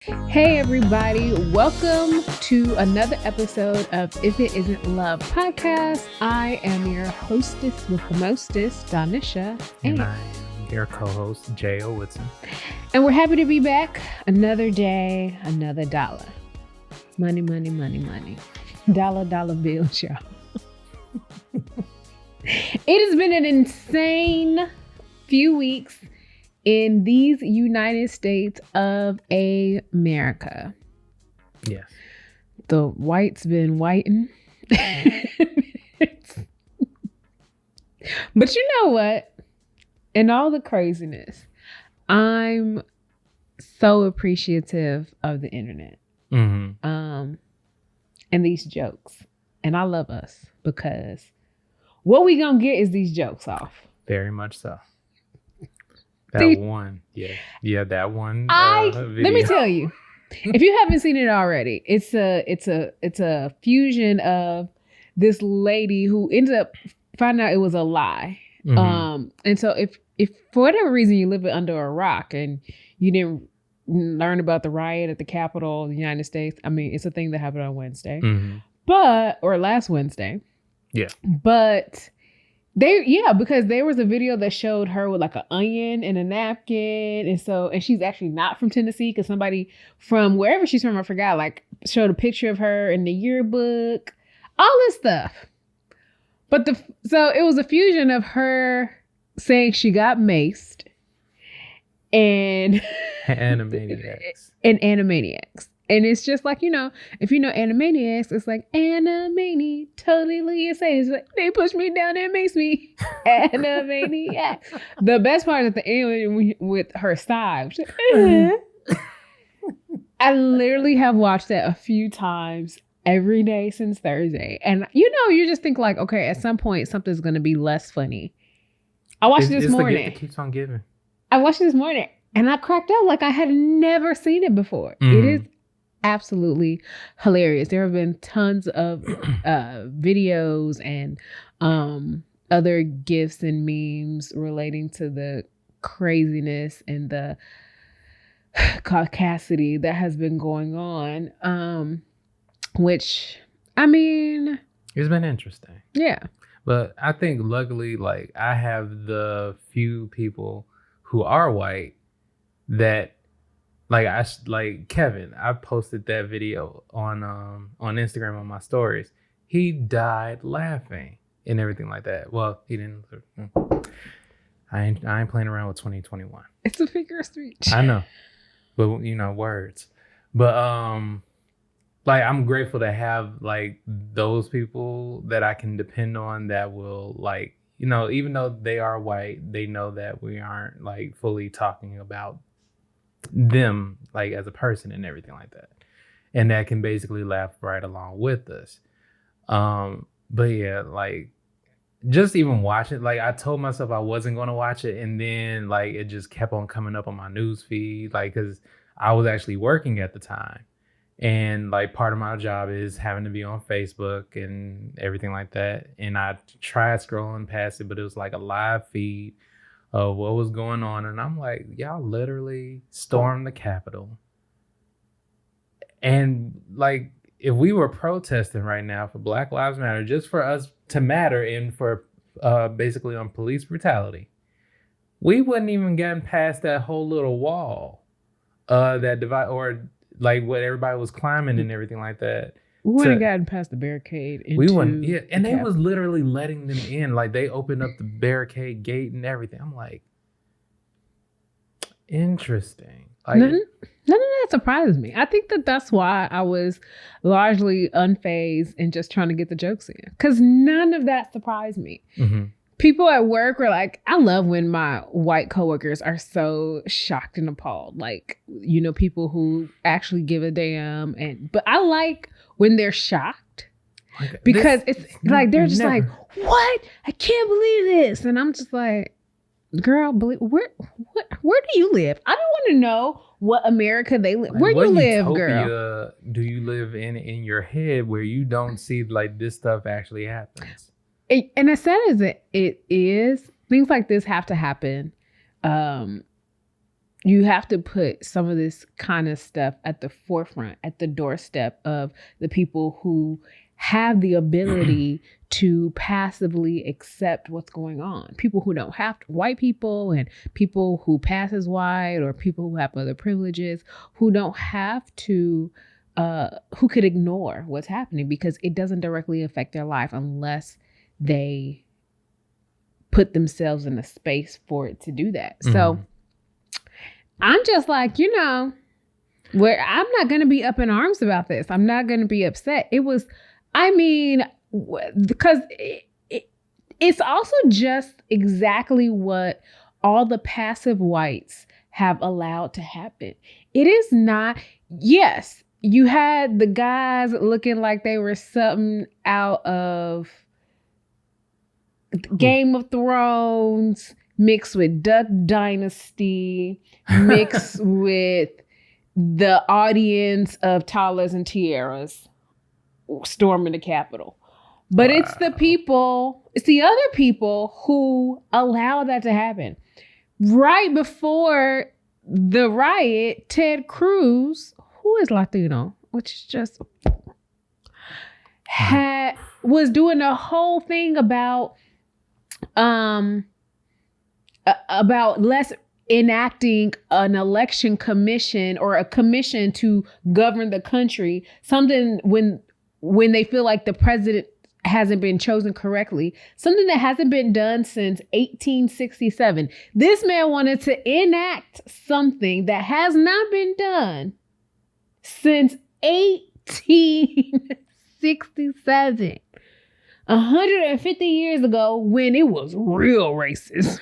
Hey, everybody. Welcome to another episode of If It Isn't Love podcast. I am your hostess with the mostest, Donisha. And I am your co-host, JL Whitson. And we're happy to be back. Another day, another dollar. Money, money, money, money. Dollar, dollar bills, y'all. It has been an insane few weeks in these United States of America. Yes. The white's been whiting. But you know what? In all the craziness, I'm so appreciative of the internet. Mm-hmm. And these jokes. And I love us because what we gonna get is these jokes off. Very much so. That one. Video. Let me tell you, if you haven't seen it already, it's a fusion of this lady who ended up finding out it was a lie. Mm-hmm. And so if for whatever reason you live under a rock and you didn't learn about the riot at the Capitol of the United States, I mean, it's a thing that happened on Wednesday, or last Wednesday. Yeah. But because there was a video that showed her with like an onion and a napkin. And she's actually not from Tennessee because somebody from wherever she's from, I forgot, like showed a picture of her in the yearbook, all this stuff. So it was a fusion of her saying she got maced and Animaniacs. And Animaniacs. And it's just like, if you know Animaniacs, it's like Animani, totally insane. It's like, they push me down and makes me Animaniacs. The best part is at the end with her sigh. I literally have watched that a few times every day since Thursday. And you just think like, okay, at some point something's going to be less funny. I watched it this morning. The gift that keeps on giving. I watched it this morning and I cracked up like I had never seen it before. It is absolutely hilarious. There have been tons of videos and other gifs and memes relating to the craziness and the caucasity that has been going on, which, I mean, it's been interesting. Yeah. But I think luckily, like, I have the few people who are white that, like Kevin, I posted that video on Instagram on my stories. He died laughing and everything like that. Well, he didn't. I ain't playing around with 2021. It's a figure of speech. I know, but words. But like, I'm grateful to have like those people that I can depend on that will, like, even though they are white, they know that we aren't like fully talking about them like as a person and everything like that, and that can basically laugh right along with us. But yeah, like, just even watch it, like, I told myself I wasn't going to watch it, and then like it just kept on coming up on my news feed, like, because I was actually working at the time, and like part of my job is having to be on Facebook and everything like that, and I tried scrolling past it, but it was like a live feed of what was going on, and I'm like, y'all literally stormed the Capitol. And like, if we were protesting right now for Black Lives Matter, just for us to matter and for basically on police brutality, we wouldn't even gotten past that whole little wall that divide, or like what everybody was climbing and everything like that. We wouldn't gotten past the barricade. We wouldn't, yeah. And they was literally letting them in. Like, they opened up the barricade gate and everything. I'm like, interesting. Like, none of that surprises me. I think that's why I was largely unfazed and just trying to get the jokes in. Because none of that surprised me. Mm-hmm. People at work were like, I love when my white coworkers are so shocked and appalled. Like, people who actually give a damn. But I like when they're shocked, because it's like, they're just like, what? I can't believe this. And I'm just like, girl, where do you live? I don't want to know what America they live. Where do you live, girl? Do you live in your head where you don't see like this stuff actually happens? And as sad as it is, things like this have to happen you have to put some of this kind of stuff at the forefront, at the doorstep of the people who have the ability to passively accept what's going on. People who don't have to, white people and people who pass as white or people who have other privileges, who don't have to, who could ignore what's happening because it doesn't directly affect their life unless they put themselves in a space for it to do that. Mm-hmm. So I'm just like, where I'm not going to be up in arms about this. I'm not going to be upset. Because it's also just exactly what all the passive whites have allowed to happen. It is not, yes, you had the guys looking like they were something out of Game of Thrones, mixed with Duck Dynasty, mixed with the audience of Toddlers and Tiaras storming the Capitol. But It's the other people who allow that to happen. Right before the riot, Ted Cruz, who is Latino, which is just was doing a whole thing about less enacting an election commission or a commission to govern the country, something when they feel like the president hasn't been chosen correctly, something that hasn't been done since 1867. This man wanted to enact something that has not been done since 1867. 150 years ago, when it was real racist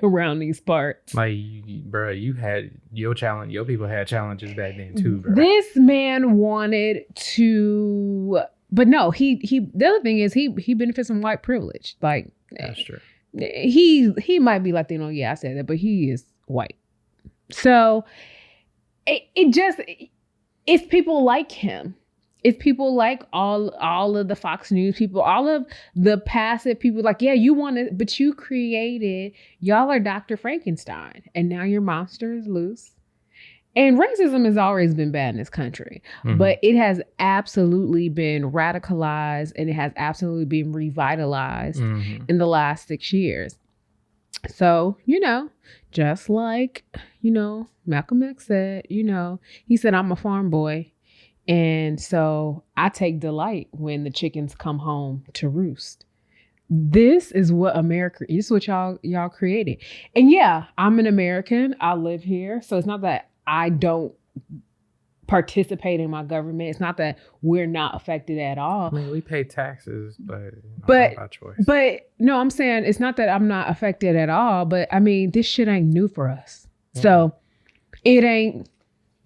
around these parts. Like, bro, you had your challenge. Your people had challenges back then too, bro. This man wanted to, but no, he. The other thing is he benefits from white privilege. Like, that's true. He might be Latino. Yeah, I said that, but he is white. So it's people like him. It's people like all of the Fox News people, all of the passive people. Like, yeah, you want to, but you created, y'all are Dr. Frankenstein, and now your monster is loose. And racism has always been bad in this country, but it has absolutely been radicalized and it has absolutely been revitalized in the last 6 years. So, just like, Malcolm X said, he said, I'm a farm boy. And so I take delight when the chickens come home to roost. This is what America is, what y'all created. And yeah, I'm an American. I live here. So it's not that I don't participate in my government. It's not that we're not affected at all. I mean, we pay taxes, but not by choice. But no, I'm saying it's not that I'm not affected at all. But I mean, this shit ain't new for us. So it ain't.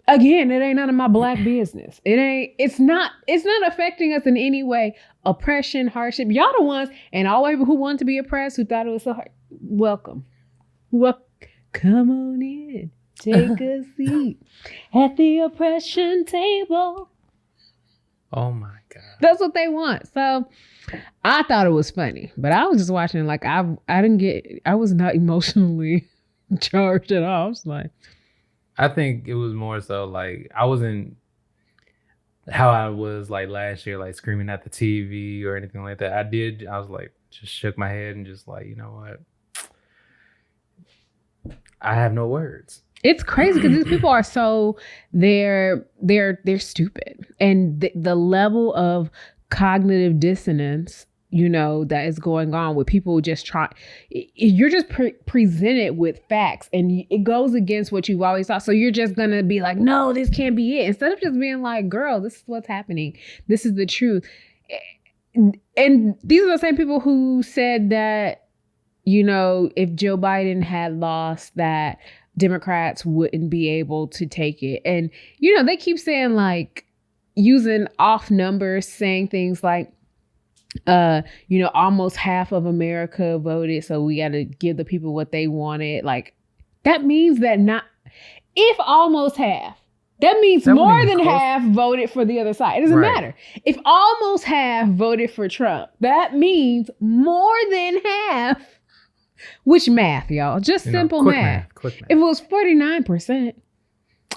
Again, it ain't none of my black business. It's not affecting us in any way. Oppression, hardship. Y'all the ones, and all people who want to be oppressed, who thought it was so hard. Welcome. Come on in. Take a seat at the oppression table. Oh my God. That's what they want. So I thought it was funny, but I was just watching like I was not emotionally charged at all. I was like, I think it was more so like I wasn't how I was like last year, like screaming at the TV or anything like that. I was like, just shook my head and just like, you know what? I have no words. It's crazy because these people are so they're stupid, and the level of cognitive dissonance, that is going on with people just you're just presented with facts and it goes against what you've always thought. So you're just going to be like, no, this can't be it. Instead of just being like, girl, this is what's happening. This is the truth. And these are the same people who said that, if Joe Biden had lost, that Democrats wouldn't be able to take it. And, they keep saying like using off numbers, saying things like, almost half of America voted, so we got to give the people what they wanted. Like, that means that if almost half, that means that more than half voted for the other side. It doesn't matter. If almost half voted for Trump, that means more than half Which math, y'all? Just simple math. Quick math. If it was 49%,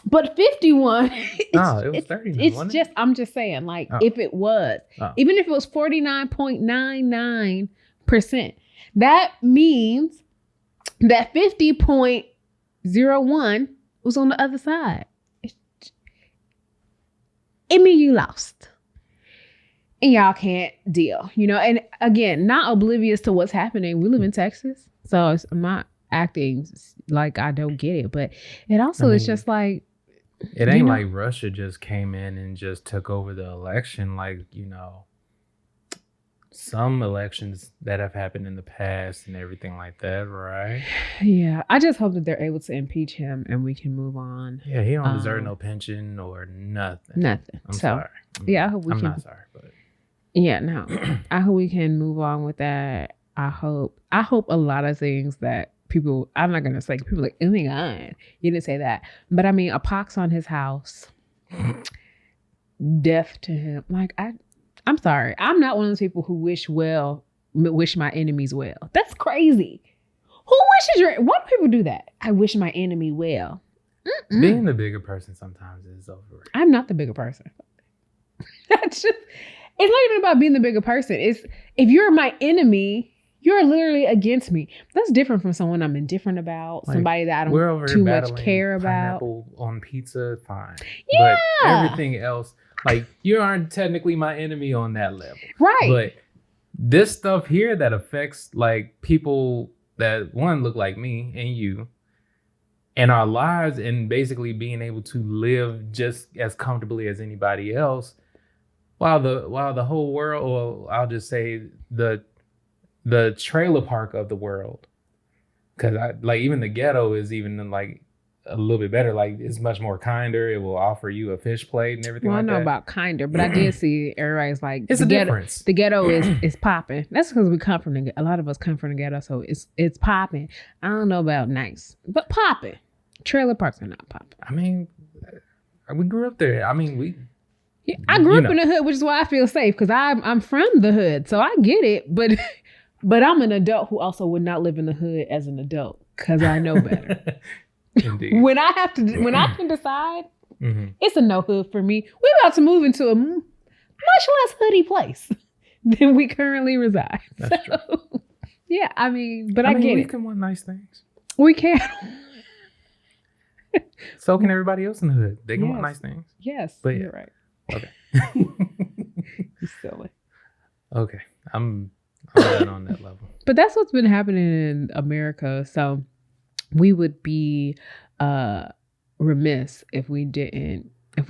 but 51, it was 30. It's just, I'm just saying, like, if it was, even if it was 49.99%, that means that 50.01 was on the other side. It means you lost. And y'all can't deal, and again, not oblivious to what's happening. We live in Texas, so I'm not acting like I don't get it, but it also is just like, it ain't like Russia just came in and just took over the election. Like, some elections that have happened in the past and everything like that, right? Yeah, I just hope that they're able to impeach him and we can move on. Yeah, he don't deserve no pension or nothing. I'm sorry. Yeah, I hope we can. I'm not sorry, but yeah, no, I hope we can move on with that. I hope a lot of things that people, I'm not gonna say people like, oh my God, you didn't say that, but I mean, a pox on his house, death to him. Like, I'm sorry, I'm not one of those people who wish my enemies well. That's crazy. Who wishes why do people do that? I wish my enemy well. Being the bigger person sometimes is overrated. I'm not the bigger person. That's just. It's not even about being the bigger person. It's if you're my enemy, you're literally against me. That's different from someone I'm indifferent about, like, somebody that I don't too much care about. Pineapple on pizza, fine. Yeah. But everything else, like, you aren't technically my enemy on that level. Right. But this stuff here that affects, like, people that, one, look like me and you, and our lives, and basically being able to live just as comfortably as anybody else, while the whole world, or I'll just say the trailer park of the world, because even the ghetto is even like a little bit better. Like, it's much more kinder. It will offer you a fish plate and everything. Well, I know about kinder, but I did see everybody's like, it's a difference. The ghetto is popping. That's because we come from a lot of us come from the ghetto, so it's popping. I don't know about nice, but popping. Trailer parks are not popping. I mean, we grew up there. I mean, I grew up in the hood, which is why I feel safe, because I'm from the hood, so I get it. But I'm an adult who also would not live in the hood as an adult because I know better. Indeed. When I can decide, it's a no hood for me. We're about to move into a much less hoodie place than we currently reside. That's true. Yeah, I mean, I get we it. can want nice things. We can. So can everybody else in the hood. They can want nice things. Yes, but you're right. Okay. You're silly. Okay. I'm not on that level. But that's what's been happening in America. So we would be remiss if we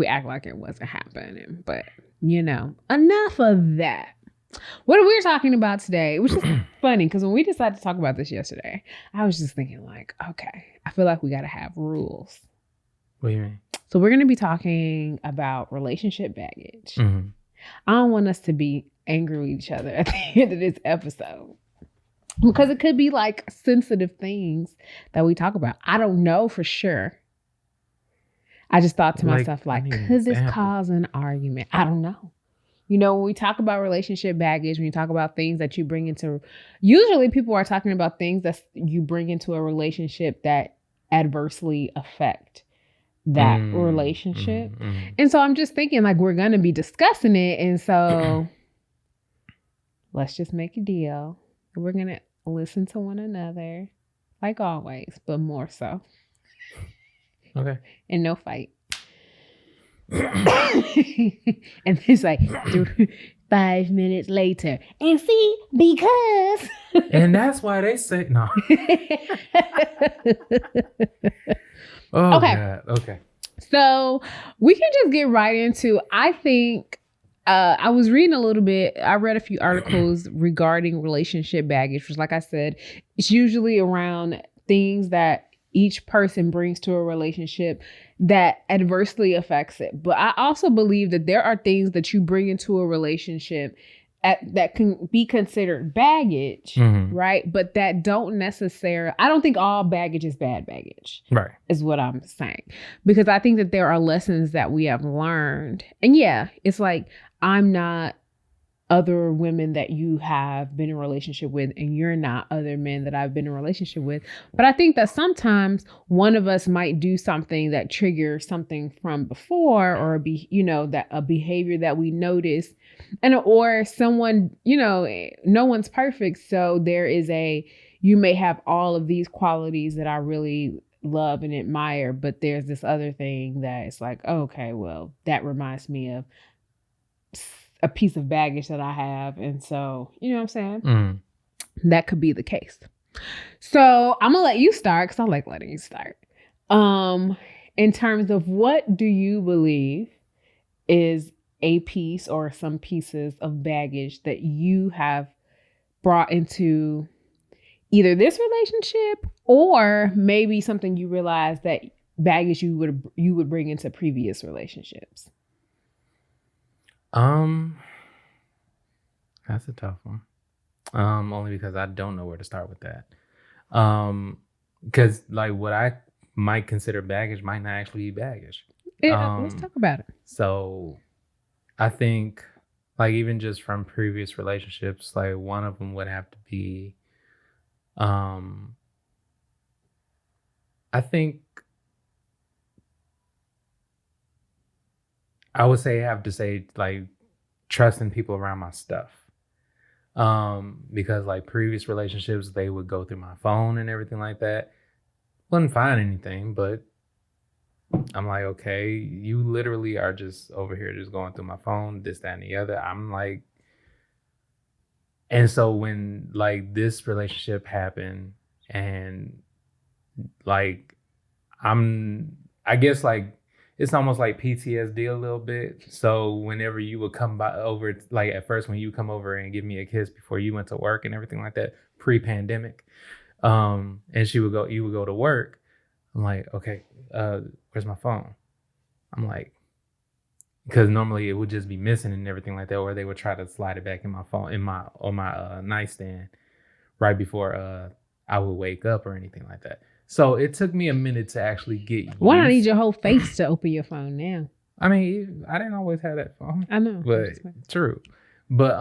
act like it wasn't happening. But, enough of that. What are we talking about today? Which is funny, because when we decided to talk about this yesterday, I was just thinking like, okay, I feel like we got to have rules. What do you mean? So we're going to be talking about relationship baggage. Mm-hmm. I don't want us to be angry with each other at the end of this episode, because it could be like sensitive things that we talk about. I don't know for sure. I just thought to myself, could this cause an argument? I don't know. When we talk about relationship baggage, when you talk about things that you bring into, usually people are talking about things that you bring into a relationship that adversely affect that relationship. And so I'm just thinking like we're going to be discussing it. And so let's just make a deal. We're going to listen to one another like always, but more so. Okay. And no fight. And it's like 5 minutes later. And see, because. And that's why they say no. Oh, okay. God. Okay. So we can just get right into, I think, I was reading a little bit. I read a few articles regarding relationship baggage, which, like I said, it's usually around things that each person brings to a relationship that adversely affects it. But I also believe that there are things that you bring into a relationship that can be considered baggage, right? But that don't necessarily, I don't think all baggage is bad baggage, right? Is what I'm saying. Because I think that there are lessons that we have learned. And yeah, it's like, I'm not other women that you have been in a relationship with, and you're not other men that I've been in a relationship with. But I think that sometimes one of us might do something that triggers something from before, or that a behavior that we notice, and or someone, no one's perfect. So you may have all of these qualities that I really love and admire, but there's this other thing that it's like, okay, well, that reminds me of a piece of baggage that I have. And so, you know what I'm saying? Mm. That could be the case. So I'm gonna let you start, because I like letting you start. In terms of, what do you believe is a piece or some pieces of baggage that you have brought into either this relationship, or maybe something you realize that baggage you would bring into previous relationships? That's a tough one. Only because I don't know where to start with that. Because like what I might consider baggage might not actually be baggage. Let's talk about it. So I think, like, even just from previous relationships, like one of them would have to be, I think I would have to say like trusting people around my stuff. Because like previous relationships, they would go through my phone and everything like that. Wouldn't find anything, but I'm like, okay, you literally are just over here just going through my phone, this, that, and the other. I'm like, and so when like this relationship happened, and like I guess like it's almost like PTSD a little bit. So whenever you would come by over, like at first when you come over and give me a kiss before you went to work and everything like that, pre-pandemic, and you would go to work. I'm like, okay, where's my phone? I'm like, because normally it would just be missing and everything like that, or they would try to slide it back in my phone on my nightstand right before I would wake up or anything like that. So it took me a minute to actually get. Why not need your whole face to open your phone now? I mean, I didn't always have that phone. I know, but true. But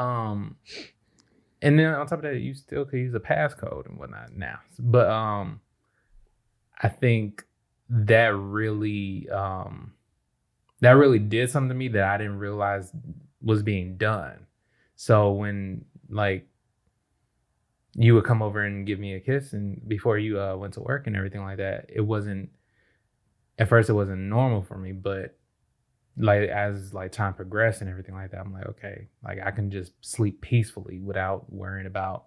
and then on top of that, you still could use a passcode and whatnot now. But I think that really did something to me that I didn't realize was being done. So when like you would come over and give me a kiss, and before you went to work and everything like that, at first it wasn't normal for me, but like as like time progressed and everything like that, I'm like, okay, like I can just sleep peacefully without worrying about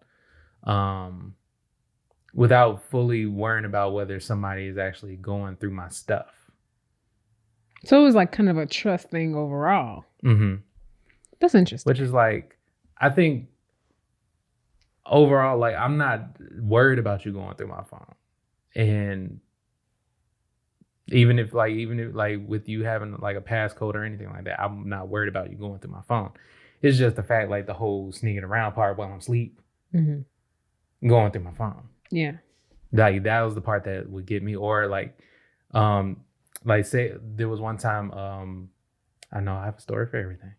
without fully worrying about whether somebody is actually going through my stuff. So it was like kind of a trust thing overall. Mm-hmm. That's interesting. Which is like, I think overall, like I'm not worried about you going through my phone. And even if like with you having like a passcode or anything like that, I'm not worried about you going through my phone. It's just the fact, like the whole sneaking around part while I'm asleep, going through my phone. Yeah. Like that was the part that would get me. Or like say there was one time, I know I have a story for everything,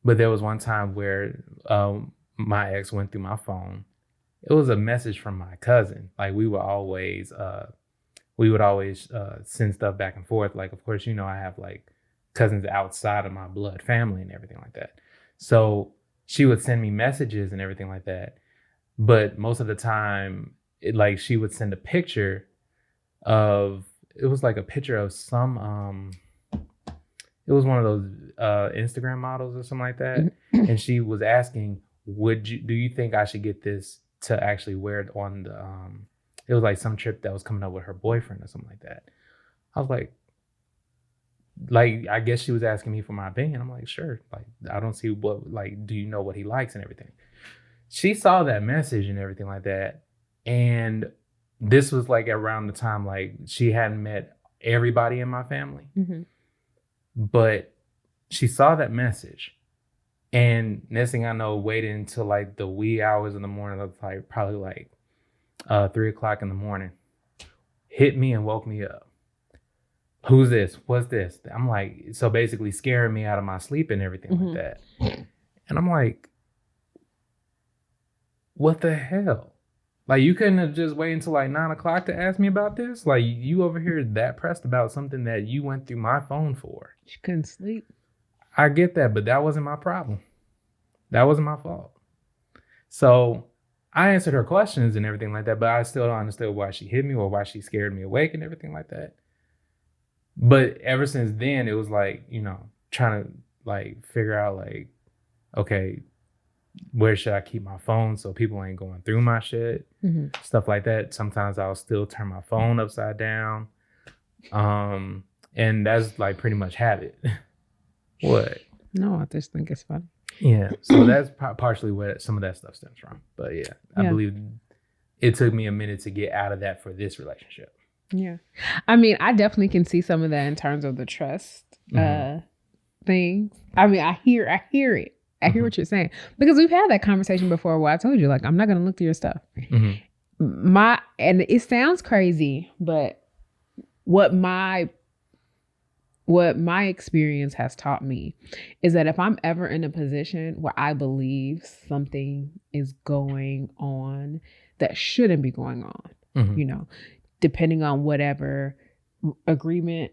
but there was one time where my ex went through my phone. It was a message from my cousin. Like we would always send stuff back and forth. Like, of course, I have like cousins outside of my blood family and everything like that. So she would send me messages and everything like that. But most of the time, she would send a picture of, it was like a picture of some, it was one of those Instagram models or something like that. And she was asking, do you think I should get this to actually wear it on the, it was like some trip that was coming up with her boyfriend or something like that. I was like, I guess she was asking me for my opinion. I'm like, sure. Like, I don't see do you know what he likes and everything? She saw that message and everything like that. And this was like around the time, like she hadn't met everybody in my family, but she saw that message. And next thing I know, waited until like the wee hours in the morning, like probably like 3:00 in the morning, hit me and woke me up. Who's this? What's this? I'm like, so basically scaring me out of my sleep and everything like that. And I'm like, what the hell? Like, you couldn't have just waited until like 9 o'clock to ask me about this? Like, you over here that pressed about something that you went through my phone for. She couldn't sleep. I get that, but that wasn't my problem. That wasn't my fault. So I answered her questions and everything like that, but I still don't understand why she hit me or why she scared me awake and everything like that. But ever since then, it was like, trying to like figure out like, okay, where should I keep my phone so people ain't going through my shit, stuff like that. Sometimes I'll still turn my phone upside down, and that's like pretty much habit. What? No, I just think it's funny. Yeah, so that's partially where some of that stuff stems from. But yeah, I believe it took me a minute to get out of that for this relationship. Yeah, I mean, I definitely can see some of that in terms of the trust things. I mean, I hear it. I hear what you're saying, because we've had that conversation before where I told you, like, I'm not going to look through your stuff. And it sounds crazy, but what my experience has taught me is that if I'm ever in a position where I believe something is going on that shouldn't be going on, depending on whatever agreement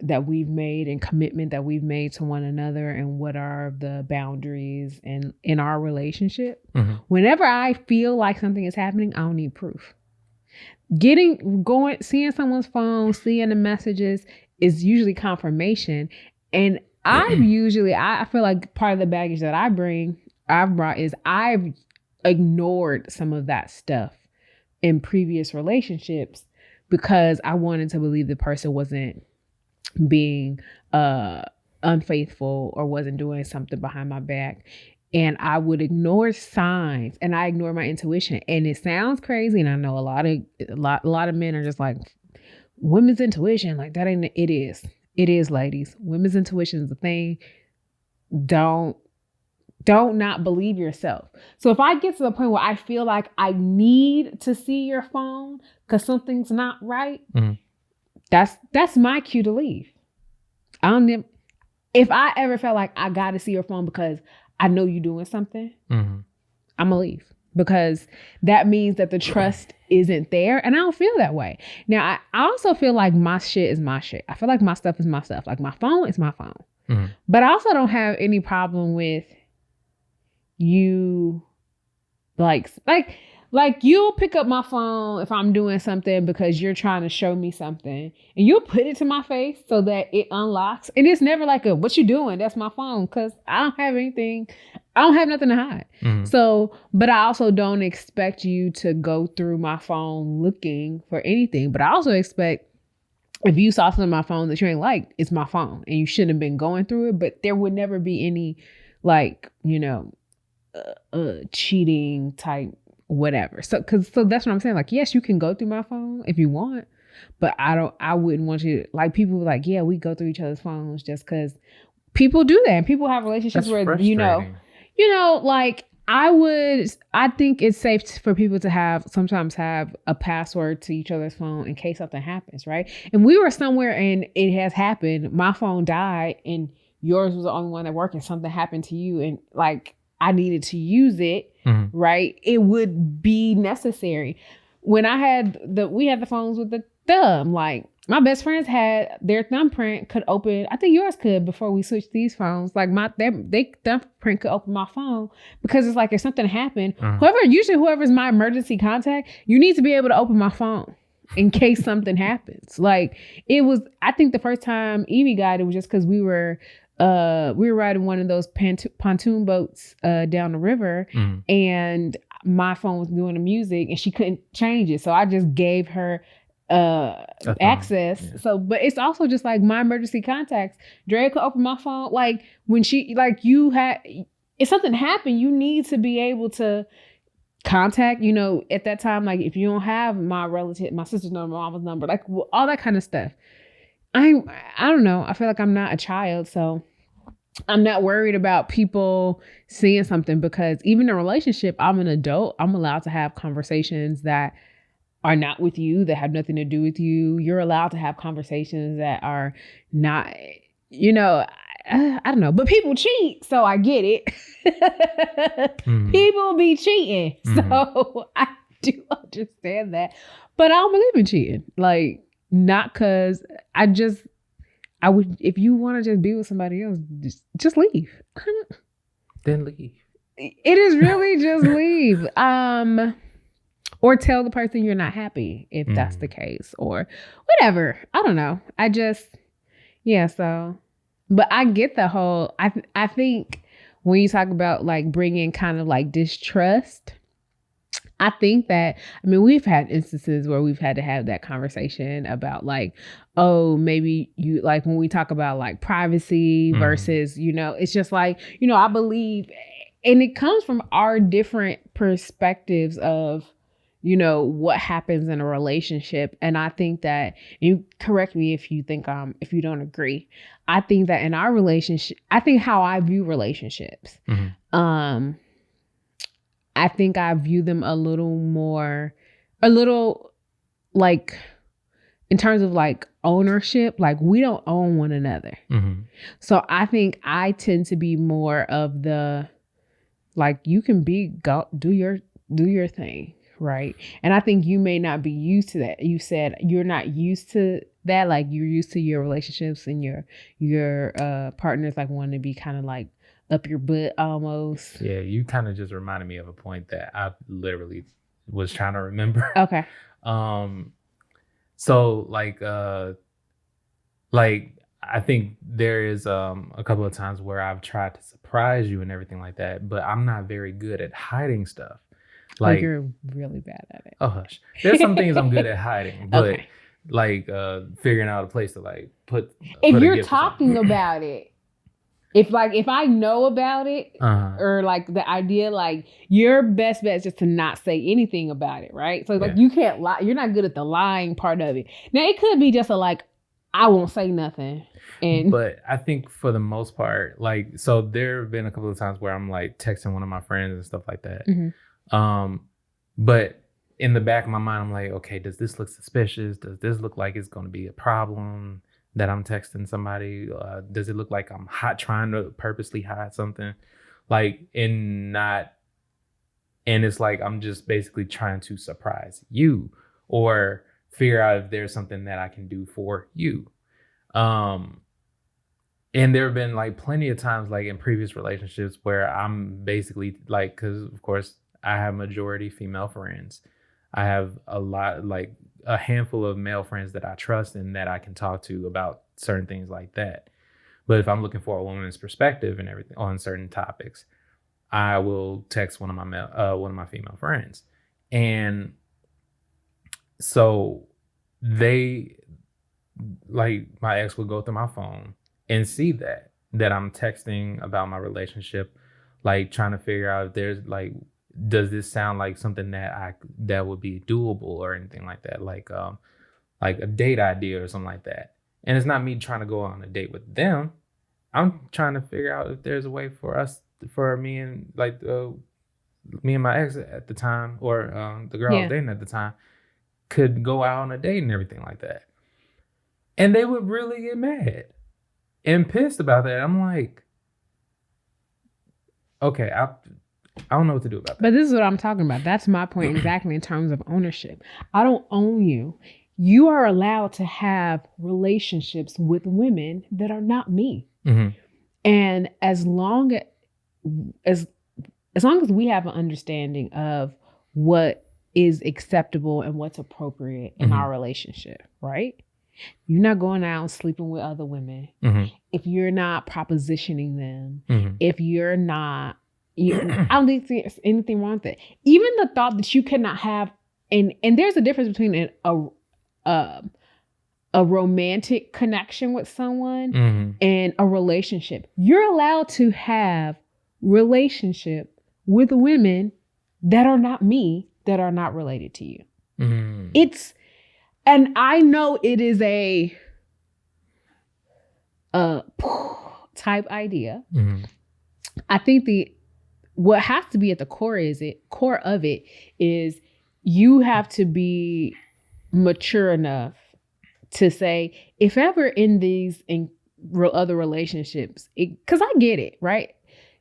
that we've made and commitment that we've made to one another and what are the boundaries in our relationship. Whenever I feel like something is happening, I don't need proof. Seeing someone's phone, seeing the messages is usually confirmation. And I feel like part of the baggage that I've brought is I've ignored some of that stuff in previous relationships because I wanted to believe the person wasn't being unfaithful or wasn't doing something behind my back. And I would ignore signs and I ignore my intuition. And it sounds crazy. And I know a lot of men are just like, women's intuition, like that ain't, it is. It is, ladies. Women's intuition is a thing. Don't not believe yourself. So if I get to the point where I feel like I need to see your phone because something's not right, that's my cue to leave. If I ever felt like I got to see your phone because I know you're doing something, I'm gonna leave, because that means that the trust isn't there, and I don't feel that way. Now, I also feel like my shit is my shit. I feel like my stuff is my stuff. Like my phone is my phone. But I also don't have any problem with you, like you'll pick up my phone if I'm doing something because you're trying to show me something, and you'll put it to my face so that it unlocks. And it's never like what you doing? That's my phone, because I don't have anything. I don't have nothing to hide. So, but I also don't expect you to go through my phone looking for anything. But I also expect if you saw something on my phone that you ain't liked, it's my phone and you shouldn't have been going through it. But there would never be any cheating type whatever. So that's what I'm saying. Like, yes, you can go through my phone if you want, but I wouldn't want you to, like, people were like, yeah, we go through each other's phones just because people do that. And people have relationships where, like I think it's safe for people to sometimes have a password to each other's phone in case something happens. Right. And we were somewhere and it has happened. My phone died and yours was the only one that worked, and something happened to you. And like, I needed to use it, right? It would be necessary. When we had the phones with the thumb, like my best friends had their thumbprint could open. I think yours could before we switched these phones. Like their thumbprint could open my phone, because it's like if something happened, whoever's my emergency contact, you need to be able to open my phone in case something happens. Like it was, I think the first time Evie got it was just because we were riding one of those pontoon boats down the river, and my phone was doing the music and she couldn't change it. So I just gave her access. Yeah. So, but it's also just like my emergency contacts. Dre could open my phone. Like when if something happened, you need to be able to contact, at that time, like if you don't have my sister's number, my mama's number, like all that kind of stuff. I don't know. I feel like I'm not a child, so I'm not worried about people seeing something, because even in a relationship, I'm an adult. I'm allowed to have conversations that are not with you, that have nothing to do with you. You're allowed to have conversations that are not, I don't know. But people cheat, so I get it. People be cheating. So I do understand that. But I don't believe in cheating. Like, not because I would, if you want to just be with somebody else, just leave. Then leave. It is really just leave. Or tell the person you're not happy if that's the case, or whatever. I don't know. So, but I get the whole, I think when you talk about like bringing kind of like distrust, I think that, I mean, we've had instances where we've had to have that conversation about like, oh, maybe you, like when we talk about like privacy versus, it's just like, I believe, and it comes from our different perspectives of, what happens in a relationship. And I think that, you correct me if you think, if you don't agree, I think that in our relationship, I think how I view relationships, I think I view them a little like in terms of like ownership, like we don't own one another. So I think I tend to be more of the, like, you can do your thing. Right. And I think you may not be used to that. You said you're not used to that. Like, you're used to your relationships and your partners like wanting to be kind of like up your butt almost. Yeah, you kind of just reminded me of a point that I literally was trying to remember. Okay. So like I think there is a couple of times where I've tried to surprise you and everything like that, but I'm not very good at hiding stuff. Like, you're really bad at it. Oh, hush. There's some things I'm good at hiding, but like figuring out a place to like put. If you're talking about it, if I know about it, or like the idea, like your best bet is just to not say anything about it, right? So like you can't lie. You're not good at the lying part of it. Now it could be just I won't say nothing. But I think for the most part, like, so there have been a couple of times where I'm like texting one of my friends and stuff like that. But in the back of my mind, I'm like, okay, does this look suspicious? Does this look like it's going to be a problem that I'm texting somebody? Does it look like I'm trying to purposely hide something? Like, and it's like, I'm just basically trying to surprise you or figure out if there's something that I can do for you. And there have been like plenty of times, like in previous relationships, where I'm basically like, because of course I have majority female friends. I have a handful of male friends that I trust and that I can talk to about certain things like that. But if I'm looking for a woman's perspective and everything on certain topics, I will text one of my female friends. And so they, like, my ex would go through my phone and see that I'm texting about my relationship, like trying to figure out if there's like, does this sound like something that would be doable or anything like that, like a date idea or something like that. And it's not me trying to go on a date with them. I'm trying to figure out if there's a way for me and my ex at the time, or the girl I was dating at the time, could go out on a date and everything like that. And they would really get mad and pissed about that. I'm like, okay, I don't know what to do about that. But this is what I'm talking about. That's my point exactly in terms of ownership. I don't own you. You are allowed to have relationships with women that are not me. And as long as we have an understanding of what is acceptable and what's appropriate in our relationship, right? You're not going out and sleeping with other women. If you're not propositioning them, if you're not, I don't think there's anything wrong with it. Even the thought that you cannot have, and there's a difference between a romantic connection with someone and a relationship. You're allowed to have relationship with women that are not me, that are not related to you. And I know it is a type idea. I think what has to be at the core of it is you have to be mature enough to say, if ever in these other relationships, because I get it, right?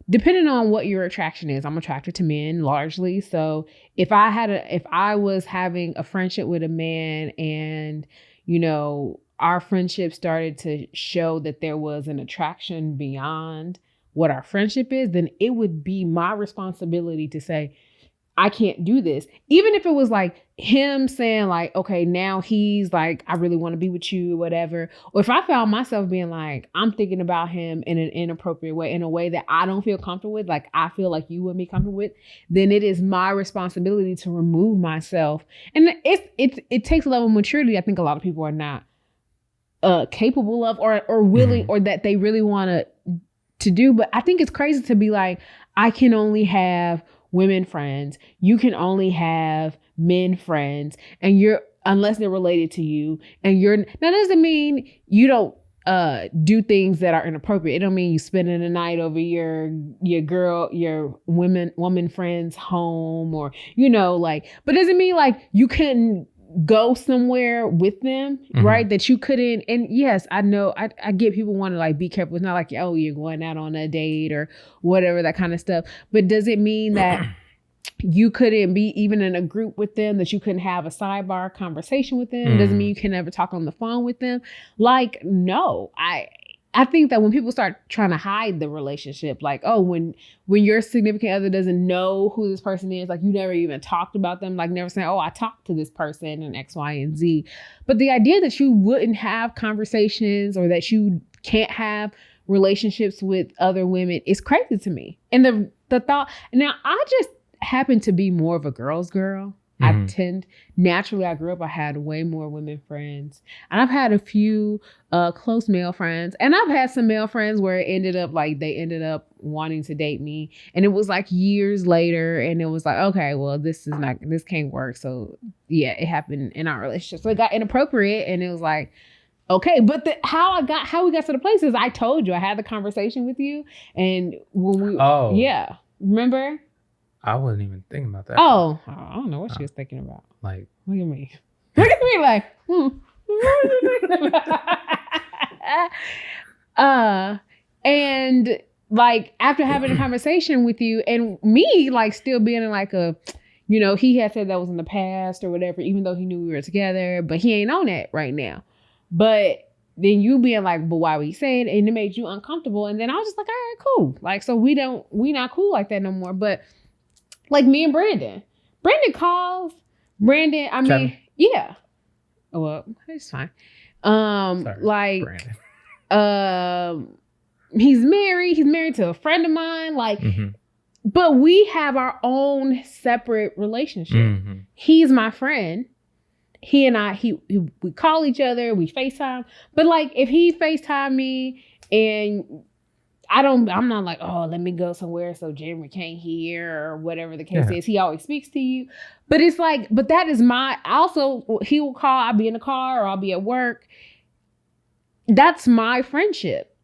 depending on what your attraction is, I'm attracted to men largely. So if I was having a friendship with a man and, you know, our friendship started to show that there was an attraction beyond what our friendship is, then it would be my responsibility to say, I can't do this. Even if it was like him saying like, okay, now he's like, I really want to be with you or whatever. Or if I found myself being like, I'm thinking about him in an inappropriate way, in a way that I don't feel comfortable with, like I feel like you wouldn't be comfortable with, then it is my responsibility to remove myself. And it takes a level of maturity I think a lot of people are not capable of or willing or that they really want to do. But I think it's crazy to be like, I can only have women friends, you can only have men friends, and you're, unless they're related to you, and you're, that doesn't mean you don't do things that are inappropriate. It don't mean you spending the night over your woman friend's home, or, you know, like, but doesn't mean like you couldn't go somewhere with them, right? That you couldn't. And yes, I know I get people want to like be careful. It's not like, oh, you're going out on a date or whatever, that kind of stuff. But does it mean that you couldn't be even in a group with them, that you couldn't have a sidebar conversation with them? Doesn't mean you can never talk on the phone with them. Like, no, I think that when people start trying to hide the relationship, like, oh, when your significant other doesn't know who this person is, like you never even talked about them, like never saying, oh, I talked to this person and X, Y, and Z. But the idea that you wouldn't have conversations or that you can't have relationships with other women is crazy to me. And the thought, now I just happen to be more of a girl's girl. I grew up, I had way more women friends, and I've had a few close male friends, and I've had some male friends where it ended up like they ended up wanting to date me, and it was like years later, and it was like, okay, well, this can't work. So yeah, it happened in our relationship. So it got inappropriate, and it was like, okay, but how we got to the place is I told you, I had the conversation with you, and when we remember? I wasn't even thinking about that. Oh, I don't know what she was thinking about. Like, look at me. Look at me like, and like after having a conversation with you and me like still being in like a, you know, he had said that was in the past or whatever, even though he knew we were together, but he ain't on that right now. But then you being like, but why would he say it? And it made you uncomfortable. And then I was just like, all right, cool. Like, so we not cool like that no more. But like me and Brandon calls. Brandon, I mean, yeah. Well, it's fine. Sorry, like, Brandon. He's married to a friend of mine. Like, but we have our own separate relationship. He's my friend. He and I, we call each other, we FaceTime. But like, if he FaceTime me and I'm not like, oh, let me go somewhere so Jeremy can't hear or whatever the case is. He always speaks to you. But it's like, but that is he will call, I'll be in the car or I'll be at work. That's my friendship.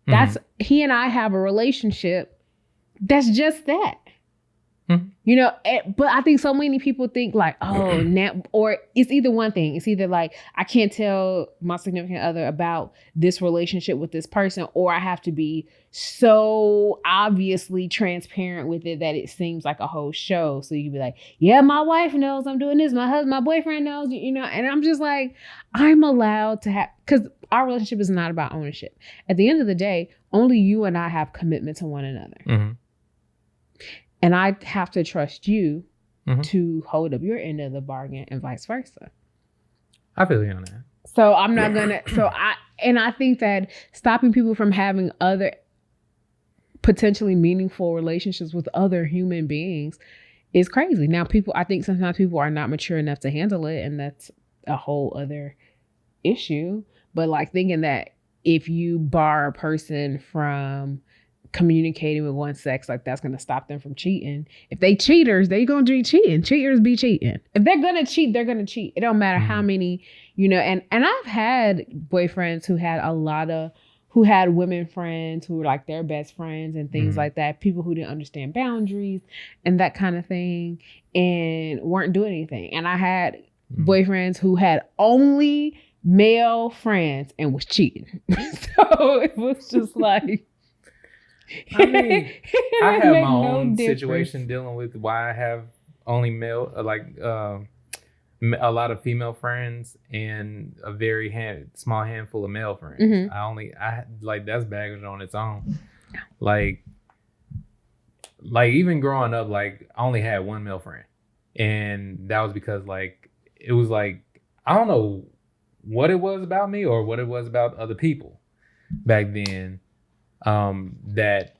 He and I have a relationship that's just that. You know, but I think so many people think like, oh, now, or it's either one thing. It's either like, I can't tell my significant other about this relationship with this person, or I have to be so obviously transparent with it that it seems like a whole show. So you can be like, yeah, my wife knows I'm doing this. My boyfriend knows, you know, and I'm just like, I'm allowed to have, because our relationship is not about ownership. At the end of the day, only you and I have commitment to one another. And I have to trust you to hold up your end of the bargain and vice versa. I feel you on that. So I'm not going to, I think that stopping people from having other potentially meaningful relationships with other human beings is crazy. Now I think sometimes people are not mature enough to handle it, and that's a whole other issue. But like thinking that if you bar a person from communicating with one sex, like that's going to stop them from cheating. If they cheaters, they going to be cheating. Cheaters be cheating. If they're going to cheat, they're going to cheat. It don't matter how many, you know, and I've had boyfriends who had women friends who were like their best friends and things like that. People who didn't understand boundaries and that kind of thing and weren't doing anything. And I had boyfriends who had only male friends and was cheating. So it was just like, I mean, I It have make my no own difference. situation dealing with why I have only male, a lot of female friends and a very small handful of male friends. Mhm. I like that's baggage on its own. Like even growing up, like I only had one male friend, and that was because like it was like I don't know what it was about me or what it was about other people back then, that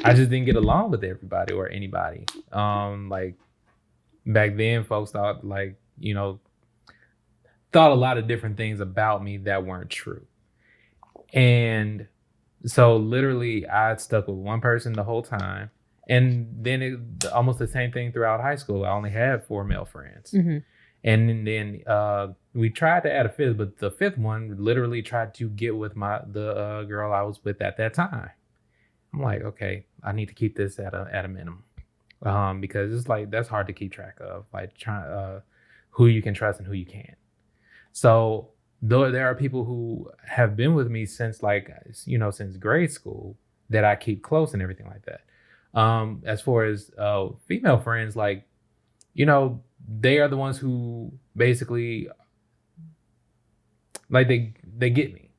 I just didn't get along with everybody or anybody. Like back then, folks thought like thought a lot of different things about me that weren't true, and so literally I stuck with one person the whole time. And then almost the same thing throughout high school. I only had 4 male friends. Mm-hmm. And then we tried to add a fifth, but the fifth one literally tried to get with the girl I was with at that time. I'm like, okay, I need to keep this at a minimum, because it's like that's hard to keep track of, like trying who you can trust and who you can't. So though there are people who have been with me since since grade school that I keep close and everything like that. As far as female friends, like they are the ones who basically like they get me,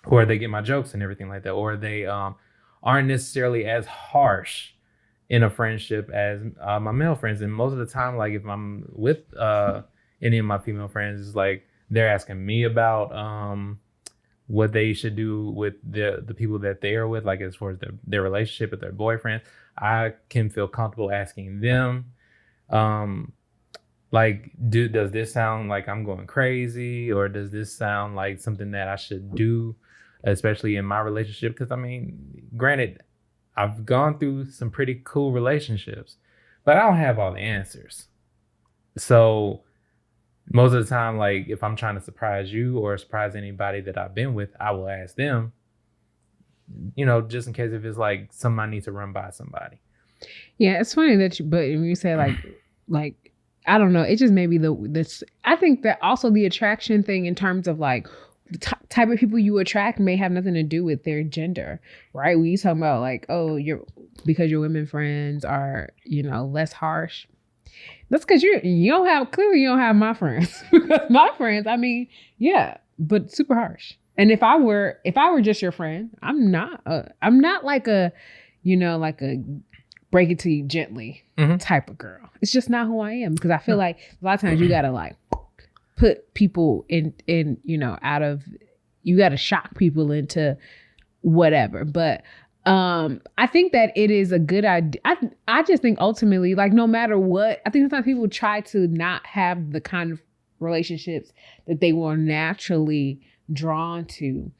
or they get my jokes and everything like that, or they aren't necessarily as harsh in a friendship as my male friends. And most of the time, like if I'm with any of my female friends, it's like they're asking me about what they should do with the people that they are with, like as far as their relationship with their boyfriend. I can feel comfortable asking them, like, does this sound like I'm going crazy, or does this sound like something that I should do, especially in my relationship? Because I mean, granted, I've gone through some pretty cool relationships, but I don't have all the answers. So most of the time, like if I'm trying to surprise you or surprise anybody that I've been with, I will ask them, just in case if it's like something I need to run by somebody. Yeah, it's funny that but when you say like I don't know, it just maybe this. I think that also the attraction thing in terms of like the type of people you attract may have nothing to do with their gender, right? We talking about like, oh, because your women friends are less harsh. That's because you don't have my friends. Because my friends, I mean, yeah, but super harsh. And if I were just your friend, I'm not like a like a break it to you gently type of girl. It's just not who I am, because I feel like a lot of times you gotta like put people in you gotta shock people into whatever. But I think that it is a good idea. I just think ultimately, like no matter what, I think sometimes people try to not have the kind of relationships that they were naturally drawn to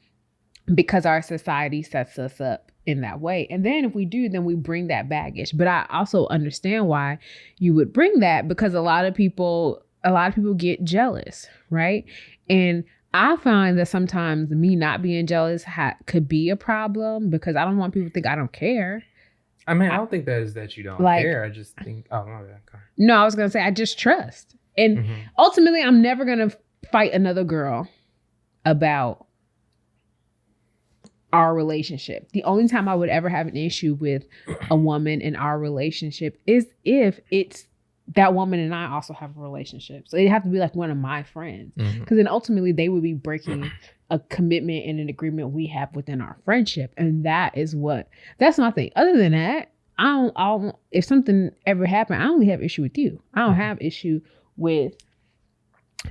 because our society sets us up in that way. And then if we do, then we bring that baggage. But I also understand why you would bring that, because a lot of people get jealous, right? And I find that sometimes me not being jealous could be a problem, because I don't want people to think I don't care. I mean, I don't think that is that you don't care. I just think, oh, my bad. No, I was going to say, I just trust. And ultimately, I'm never going to fight another girl about our relationship. The only time I would ever have an issue with a woman in our relationship is if it's that woman and I also have a relationship. So it'd have to be like one of my friends, because then ultimately they would be breaking a commitment and an agreement we have within our friendship. And that's my thing. Other than that, I don't, if something ever happened, I only have issue with you. I don't have issue with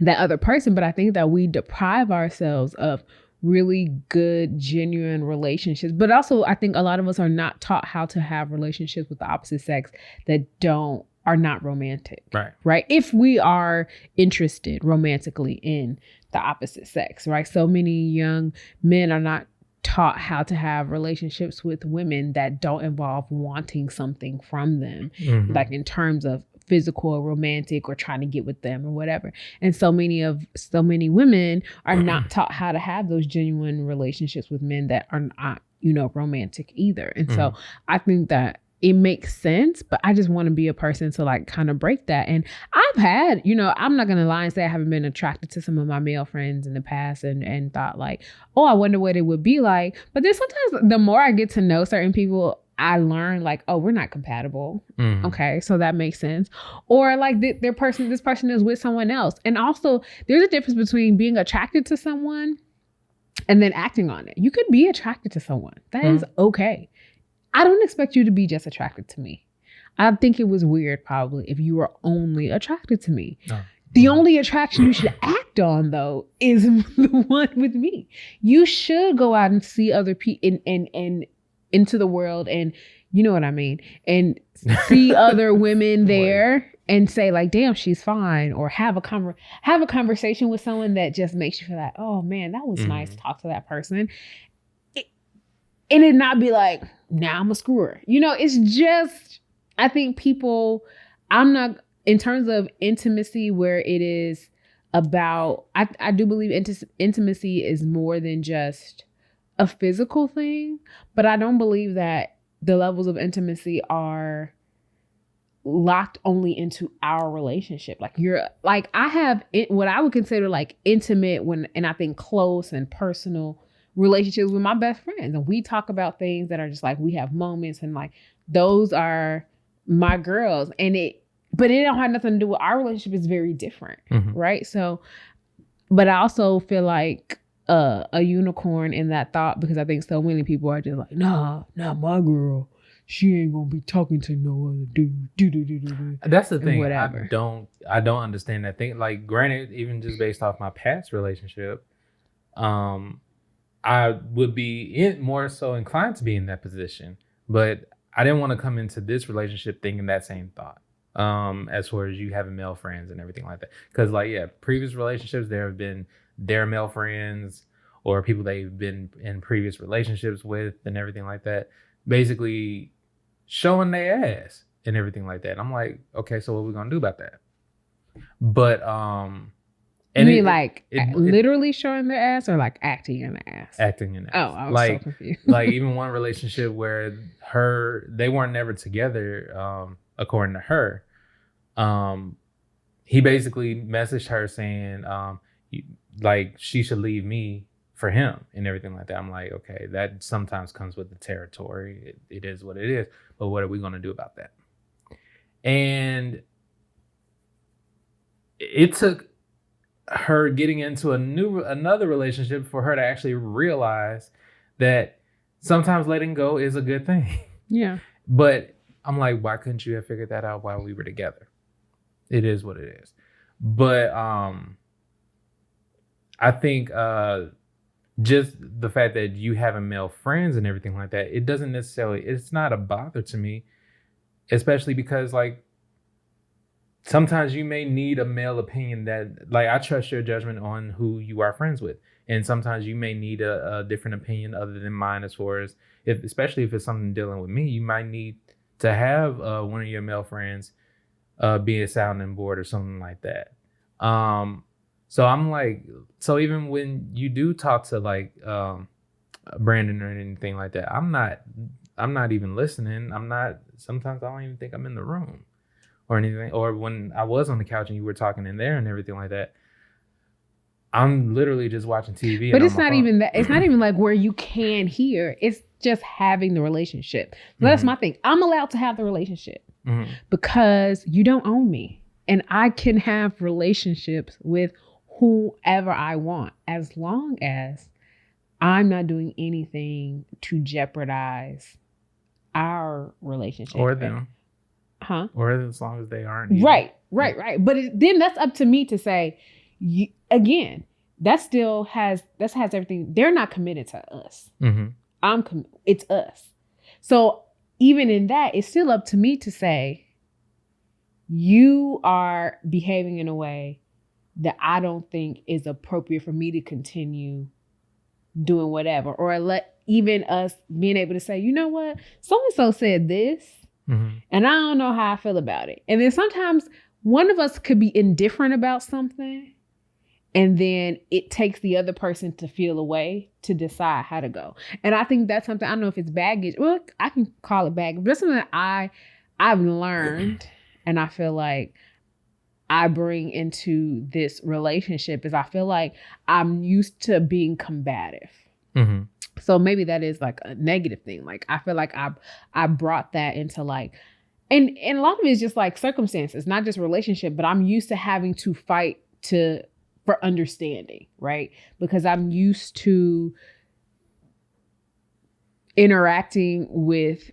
that other person. But I think that we deprive ourselves of really good, genuine relationships. But also, I think a lot of us are not taught how to have relationships with the opposite sex that are not romantic. Right. If we are interested romantically in the opposite sex, right? So many young men are not taught how to have relationships with women that don't involve wanting something from them, like in terms of physical or romantic or trying to get with them or whatever. And so many women are not taught how to have those genuine relationships with men that are not, romantic either. And so I think that, it makes sense, but I just want to be a person to like kind of break that. And I've had, I'm not going to lie and say I haven't been attracted to some of my male friends in the past and thought like, oh, I wonder what it would be like. But then sometimes the more I get to know certain people, I learn like, oh, we're not compatible. Mm-hmm. Okay. So that makes sense. Or like this person is with someone else. And also there's a difference between being attracted to someone and then acting on it. You could be attracted to someone. That is okay. I don't expect you to be just attracted to me. I think it was weird probably if you were only attracted to me. Oh. The only attraction you should act on though is the one with me. You should go out and see other people and into the world, and you know what I mean, and see other women there and say like, damn, she's fine, or have a conversation with someone that just makes you feel like, oh man, that was nice to talk to that person. And it not be like, now I'm a screwer. It's just, I think people, I'm not, in terms of intimacy where it is about, I do believe intimacy is more than just a physical thing, but I don't believe that the levels of intimacy are locked only into our relationship. Like I have what I would consider like intimate and I think close and personal relationships with my best friends. And we talk about things that are just like, we have moments and like, those are my girls. But it don't have nothing to do with our relationship. It's very different. Right. So, but I also feel like a unicorn in that thought, because I think so many people are just like, nah, not my girl. She ain't gonna be talking to no other dude. That's the thing. Whatever. I don't understand that thing. Like, granted, even just based off my past relationship, I would be more so inclined to be in that position, but I didn't want to come into this relationship thinking that same thought. As far as you having male friends and everything like that, because like previous relationships, there have been their male friends or people they've been in previous relationships with and everything like that, basically showing their ass and everything like that. I'm like, okay, so what are we gonna do about that? But and you mean literally showing their ass or like acting in the ass? Acting in the ass. Oh, I was so confused. Like even one relationship where they weren't never together, according to her. He basically messaged her saying, like she should leave me for him and everything like that. I'm like, okay, that sometimes comes with the territory. It is what it is. But what are we going to do about that? And it took her getting into another relationship for her to actually realize that sometimes letting go is a good thing. Yeah. But I'm like, why couldn't you have figured that out while we were together? It is what it is. But I think just the fact that you having male friends and everything like that, it's not a bother to me, especially because like sometimes you may need a male opinion that, like, I trust your judgment on who you are friends with. And sometimes you may need a different opinion other than mine, as far as especially if it's something dealing with me, you might need to have one of your male friends be a sounding board or something like that. So I'm like, so even when you do talk to like Brandon or anything like that, I'm not even listening. Sometimes I don't even think I'm in the room or anything. Or when I was on the couch and you were talking in there and everything like that, I'm literally just watching TV. But it's not even that. It's not even like where you can hear. It's just having the relationship. So that's my thing. I'm allowed to have the relationship because you don't own me. And I can have relationships with whoever I want, as long as I'm not doing anything to jeopardize our relationship. Or them. Huh? Or as long as they aren't. Either. Right. But then that's up to me to say, again, that has everything. They're not committed to us. It's us. So even in that, it's still up to me to say, you are behaving in a way that I don't think is appropriate for me to continue doing whatever, or let even us being able to say, you know what, so-and-so said this, and I don't know how I feel about it. And then sometimes one of us could be indifferent about something, And then it takes the other person to feel a way to decide how to go. And I think that's something, I don't know if it's baggage. Well, I can call it baggage, but it's something that I've learned, and I feel like I bring into this relationship is I feel like I'm used to being combative. Mm-hmm. So maybe that is like a negative thing. Like I feel like I brought that into like, and a lot of it is just like circumstances, not just relationship, but I'm used to having to fight for understanding, right? Because I'm used to interacting with,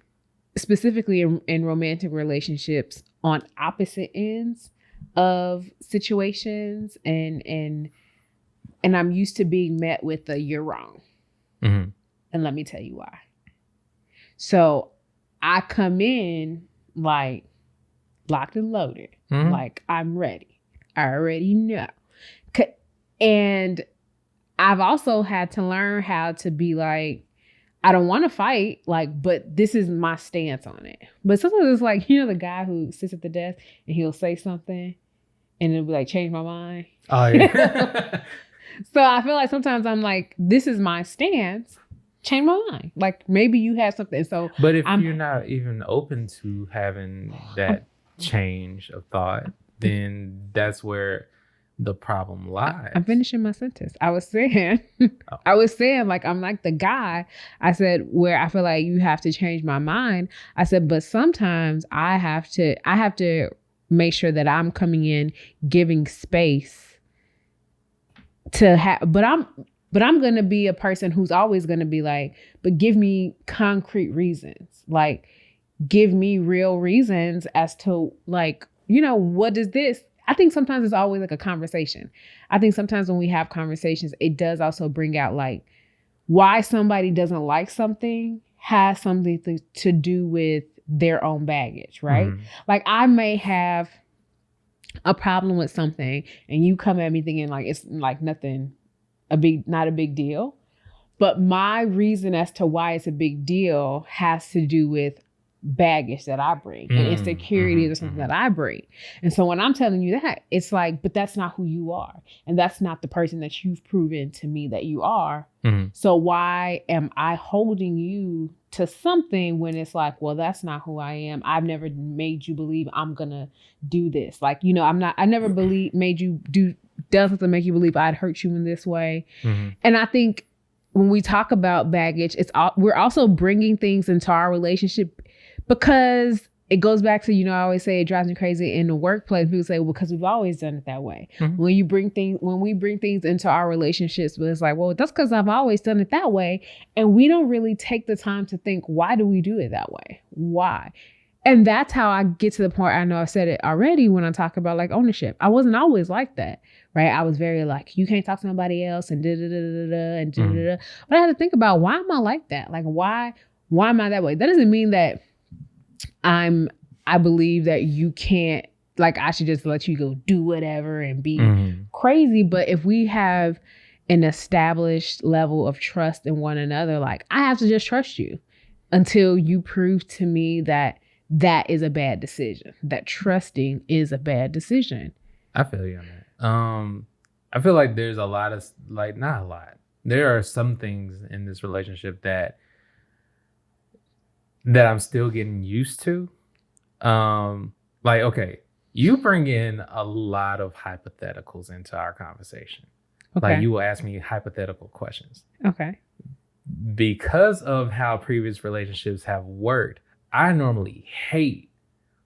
specifically in romantic relationships, on opposite ends of situations, and I'm used to being met with a "you're wrong." Mm-hmm. And let me tell you why. So I come in like locked and loaded, Mm-hmm. like I'm ready. I already know. And I've also had to learn how to be like, I don't want to fight, like, but this is my stance on it. But sometimes it's like, the guy who sits at the desk and he'll say something and it'll be like, change my mind. Oh, yeah. So I feel like sometimes I'm like, this is my stance. Change my mind. Like maybe you have something. So, but if you're not even open to having that change of thought, then that's where the problem lies. I'm finishing my sentence. I was saying, like, I'm like the guy. I said, where I feel like you have to change my mind. I said, but sometimes I have to make sure that I'm coming in, giving space to have, but I'm going to be a person who's always going to be like, but give me concrete reasons. Like, give me real reasons as to like, what is this? I think sometimes it's always like a conversation. I think sometimes when we have conversations, it does also bring out like why somebody doesn't like something has something to do with their own baggage, right? Mm-hmm. Like I may have a problem with something and you come at me thinking like it's like nothing, not a big deal. But my reason as to why it's a big deal has to do with baggage that I bring and insecurities or something that I bring. And so when I'm telling you that, it's like, but that's not who you are. And that's not the person that you've proven to me that you are. Mm-hmm. So why am I holding you to something when it's like, well, that's not who I am. I've never made you believe I'm going to do this. Like, I never made you does something to make you believe I'd hurt you in this way. Mm-hmm. And I think when we talk about baggage, we're also bringing things into our relationship because it goes back to, I always say it drives me crazy in the workplace. People say, well, because we've always done it that way. Mm-hmm. When we bring things into our relationships, but it's like, well, that's because I've always done it that way. And we don't really take the time to think, why do we do it that way? Why? And that's how I get to the point. I know I've said it already when I talk about like ownership. I wasn't always like that, right? I was very like, you can't talk to nobody else and da-da-da-da-da and da-da-da. But I had to think about, why am I like that? Like, why am I that way? That doesn't mean that I believe that you can't, like, I should just let you go do whatever and be crazy. But if we have an established level of trust in one another, like, I have to just trust you until you prove to me that is a bad decision, that trusting is a bad decision. I feel you on that. I feel like there's a lot of, like, not a lot. There are some things in this relationship that I'm still getting used to. Like, okay, you bring in a lot of hypotheticals into our conversation. Okay. Like, you will ask me hypothetical questions. Okay. Because of how previous relationships have worked, I normally hate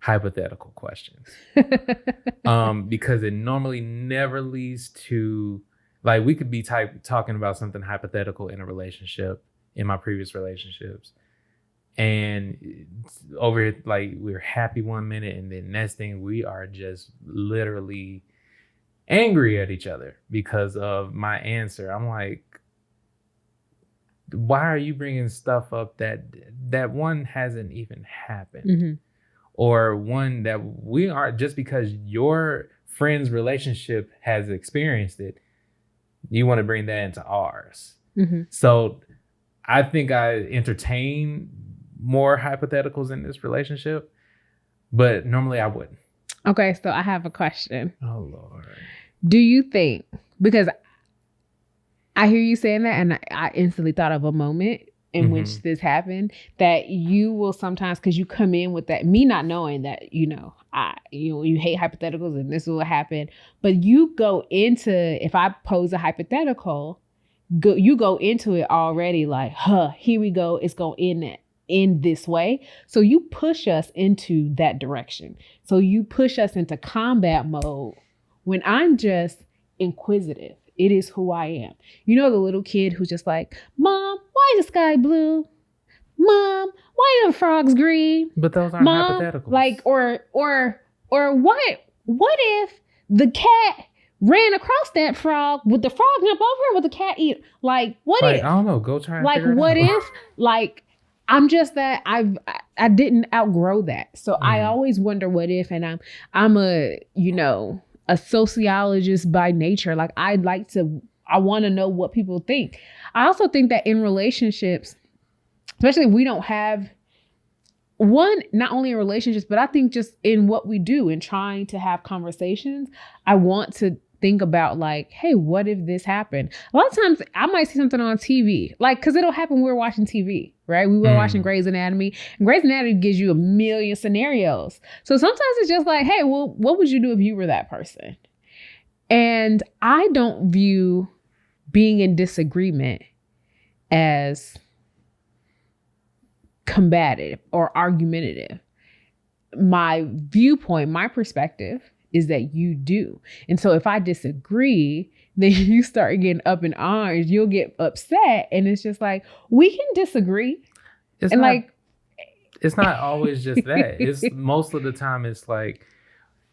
hypothetical questions. Because it normally never leads to, like, we could be talking about something hypothetical in a relationship, in my previous relationships. And over here, like, we're happy one minute, and then next thing we are just literally angry at each other because of my answer. I'm like, why are you bringing stuff up that one hasn't even happened? Mm-hmm. Or one that we are, just because your friend's relationship has experienced it, you want to bring that into ours. Mm-hmm. So I think I entertain more hypotheticals in this relationship, but normally I wouldn't. Okay, so I have a question. Oh, Lord. Do you think, because I hear you saying that, and I instantly thought of a moment in which this happened, that you will sometimes, because you come in with that, me not knowing that, you hate hypotheticals and this will happen, but you go into, if I pose a hypothetical, you go into it already like, here we go, it's going to end this way. So you push us into that direction. So you push us into combat mode when I'm just inquisitive. It is who I am. You know, the little kid who's just like, Mom, why is the sky blue? Mom, why are the frogs green? But those aren't hypotheticals. Like, or what if the cat ran across that frog? Would the frog jump over or would the cat eat? Like, what if? I don't know. Go try and like, figure it what out. if? Like, I'm just that I didn't outgrow that. So I always wonder what if, and I'm a sociologist by nature. Like, I want to know what people think. I also think that in relationships, especially if we don't have not only in relationships, but I think just in what we do in trying to have conversations, I want to think about like, hey, what if this happened? A lot of times I might see something on TV, like, because it'll happen when we're watching TV, right? We were watching Grey's Anatomy, and Grey's Anatomy gives you a million scenarios. So sometimes it's just like, hey, well, what would you do if you were that person? And I don't view being in disagreement as combative or argumentative. My viewpoint, my perspective is that you do. And so if I disagree, then you start getting up in arms, you'll get upset. And it's just like, we can disagree. It's not always just that. It's most of the time it's like,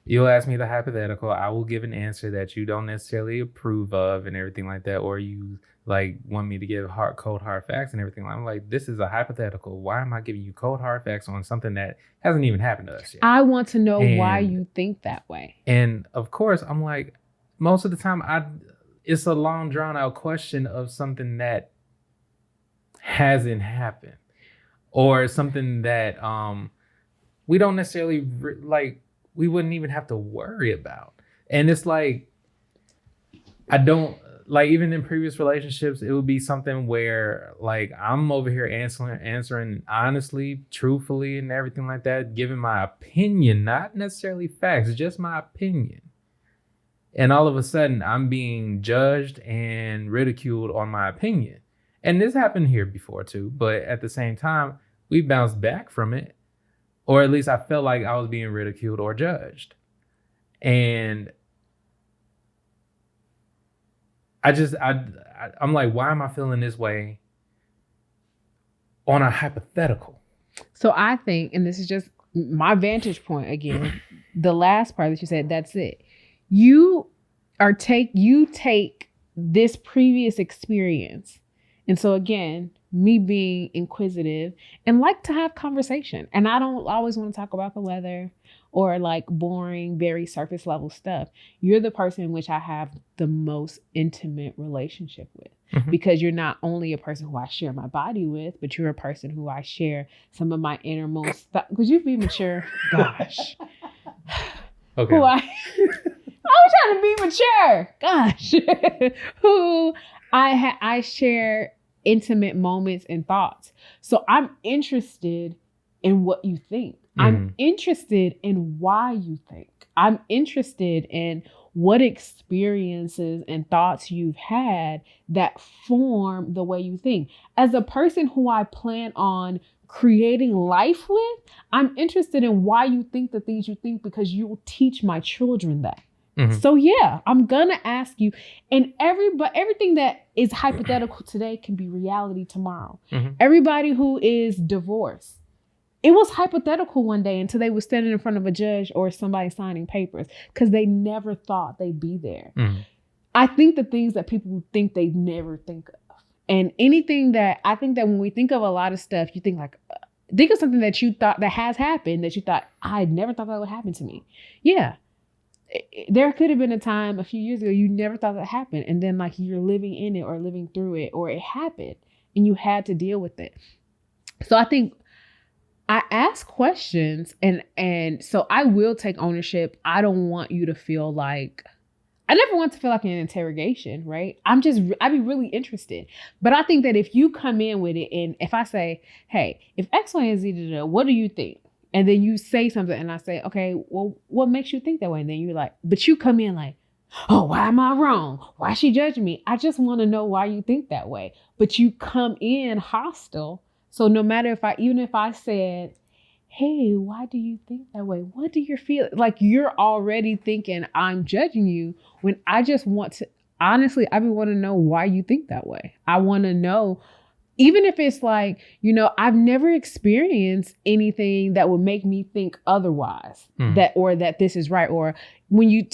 you'll ask me the hypothetical, I will give an answer that you don't necessarily approve of and everything like that, or you like want me to give cold hard facts and everything. I'm like, this is a hypothetical. Why am I giving you cold hard facts on something that hasn't even happened to us yet? I want to know why you think that way. And of course, I'm like, most of the time it's a long drawn out question of something that hasn't happened, or something that we don't necessarily we wouldn't even have to worry about. And it's like, I don't, like, even in previous relationships, it would be something where like I'm over here answering honestly, truthfully, and everything like that, giving my opinion, not necessarily facts, just my opinion. And all of a sudden I'm being judged and ridiculed on my opinion. And this happened here before too, but at the same time, we bounced back from it. Or at least I felt like I was being ridiculed or judged. And I'm like, why am I feeling this way on a hypothetical? So I think, and this is just my vantage point again, the last part that you said, that's it. You take this previous experience. And so again, me being inquisitive and like to have conversation. And I don't always want to talk about the weather or like boring, very surface level stuff. You're the person in which I have the most intimate relationship with, because you're not only a person who I share my body with, but you're a person who I share some of my innermost stuff. Could you be mature? Gosh. Okay. I was trying to be mature. Gosh. Who I share intimate moments and thoughts. So I'm interested in what you think. I'm interested in why you think. I'm interested in what experiences and thoughts you've had that form the way you think. As a person who I plan on creating life with, I'm interested in why you think the things you think, because you will teach my children that. So yeah, I'm gonna ask you, and everything that is hypothetical today can be reality tomorrow. Everybody who is divorced, it was hypothetical one day until they were standing in front of a judge or somebody signing papers, because they never thought they'd be there. I think the things that people think they never think of, and anything that I think that when we think of a lot of stuff, you think like, think of something that you thought that has happened that you thought, I never thought that would happen to me. Yeah. There could have been a time a few years ago you never thought that happened, and then like you're living in it or living through it, or it happened and you had to deal with it. So I think I ask questions, and so I will take ownership. I don't want you to feel like, I never want to feel like an interrogation, right? I'd be really interested. But I think that if you come in with it and if I say, hey, if X, Y, and Z, what do you think? And then you say something and I say, okay, well, what makes you think that way? And then you're like, but you come in like, oh, why am I wrong? Why is she judging me? I just want to know why you think that way. But you come in hostile. So no matter even if I said, hey, why do you think that way? What do you feel? Like you're already thinking I'm judging you when I just want to, honestly, I want to know why you think that way. I want to know, even if it's like, I've never experienced anything that would make me think otherwise, that this is right. Or when you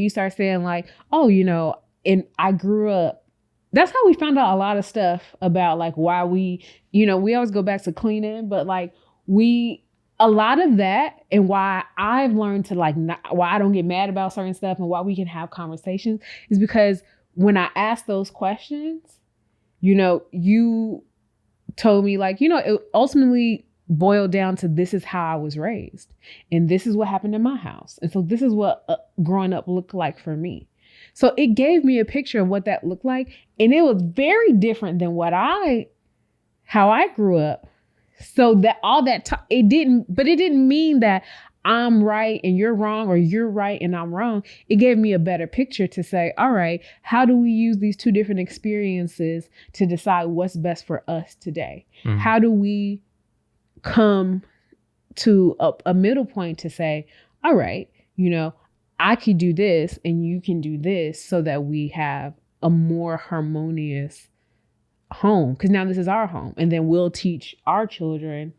start saying like, oh, and I grew up, that's how we found out a lot of stuff about like why we always go back to cleaning, but like a lot of that and why I've learned to why I don't get mad about certain stuff and why we can have conversations is because when I ask those questions, you told me like, it ultimately boiled down to this is how I was raised and this is what happened in my house. And so this is what growing up looked like for me. So it gave me a picture of what that looked like. And it was very different than how I grew up. So that it didn't mean that I'm right and you're wrong or you're right and I'm wrong. It gave me a better picture to say, all right, how do we use these two different experiences to decide what's best for us today? Mm-hmm. How do we come to a middle point to say, all right, I could do this and you can do this so that we have a more harmonious home, because now this is our home, and then we'll teach our children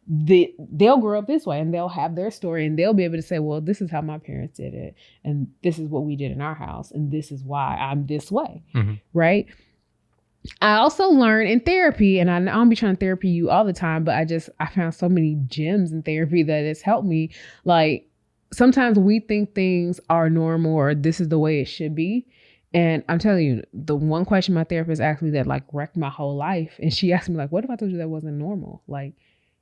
they'll grow up this way and they'll have their story and they'll be able to say, well, this is how my parents did it and this is what we did in our house and this is why I'm this way. Mm-hmm. Right. I also learned in therapy, and I don't be trying to therapy you all the time, but I found so many gems in therapy that it's helped me. Like sometimes we think things are normal or this is the way it should be. And I'm telling you, the one question my therapist asked me that like wrecked my whole life. And she asked me like, what if I told you that wasn't normal? Like,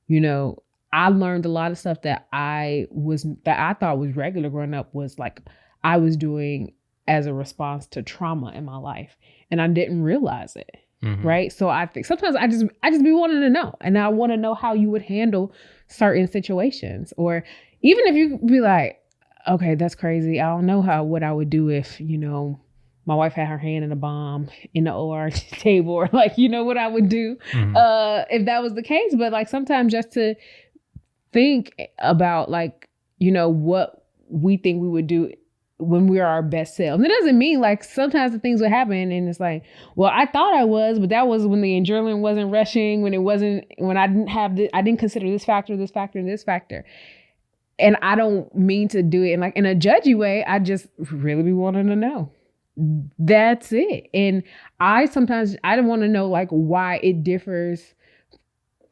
I learned a lot of stuff that I thought was regular growing up was like, I was doing as a response to trauma in my life. And I didn't realize it. Mm-hmm. Right. So I think sometimes I just be wanting to know. And I want to know how you would handle certain situations. Or even if you be like, okay, that's crazy. I don't know what I would do if, my wife had her hand in a bomb in the OR table, or like, what I would do if that was the case. But like sometimes just to think about like, what we think we would do when we're our best selves. And it doesn't mean like sometimes the things would happen and it's like, well, I thought I was, but that was when the adrenaline wasn't rushing, when I didn't consider this factor, and this factor. And I don't mean to do it in like in a judgy way. I just really be wanting to know. That's it. And I don't want to know like why it differs.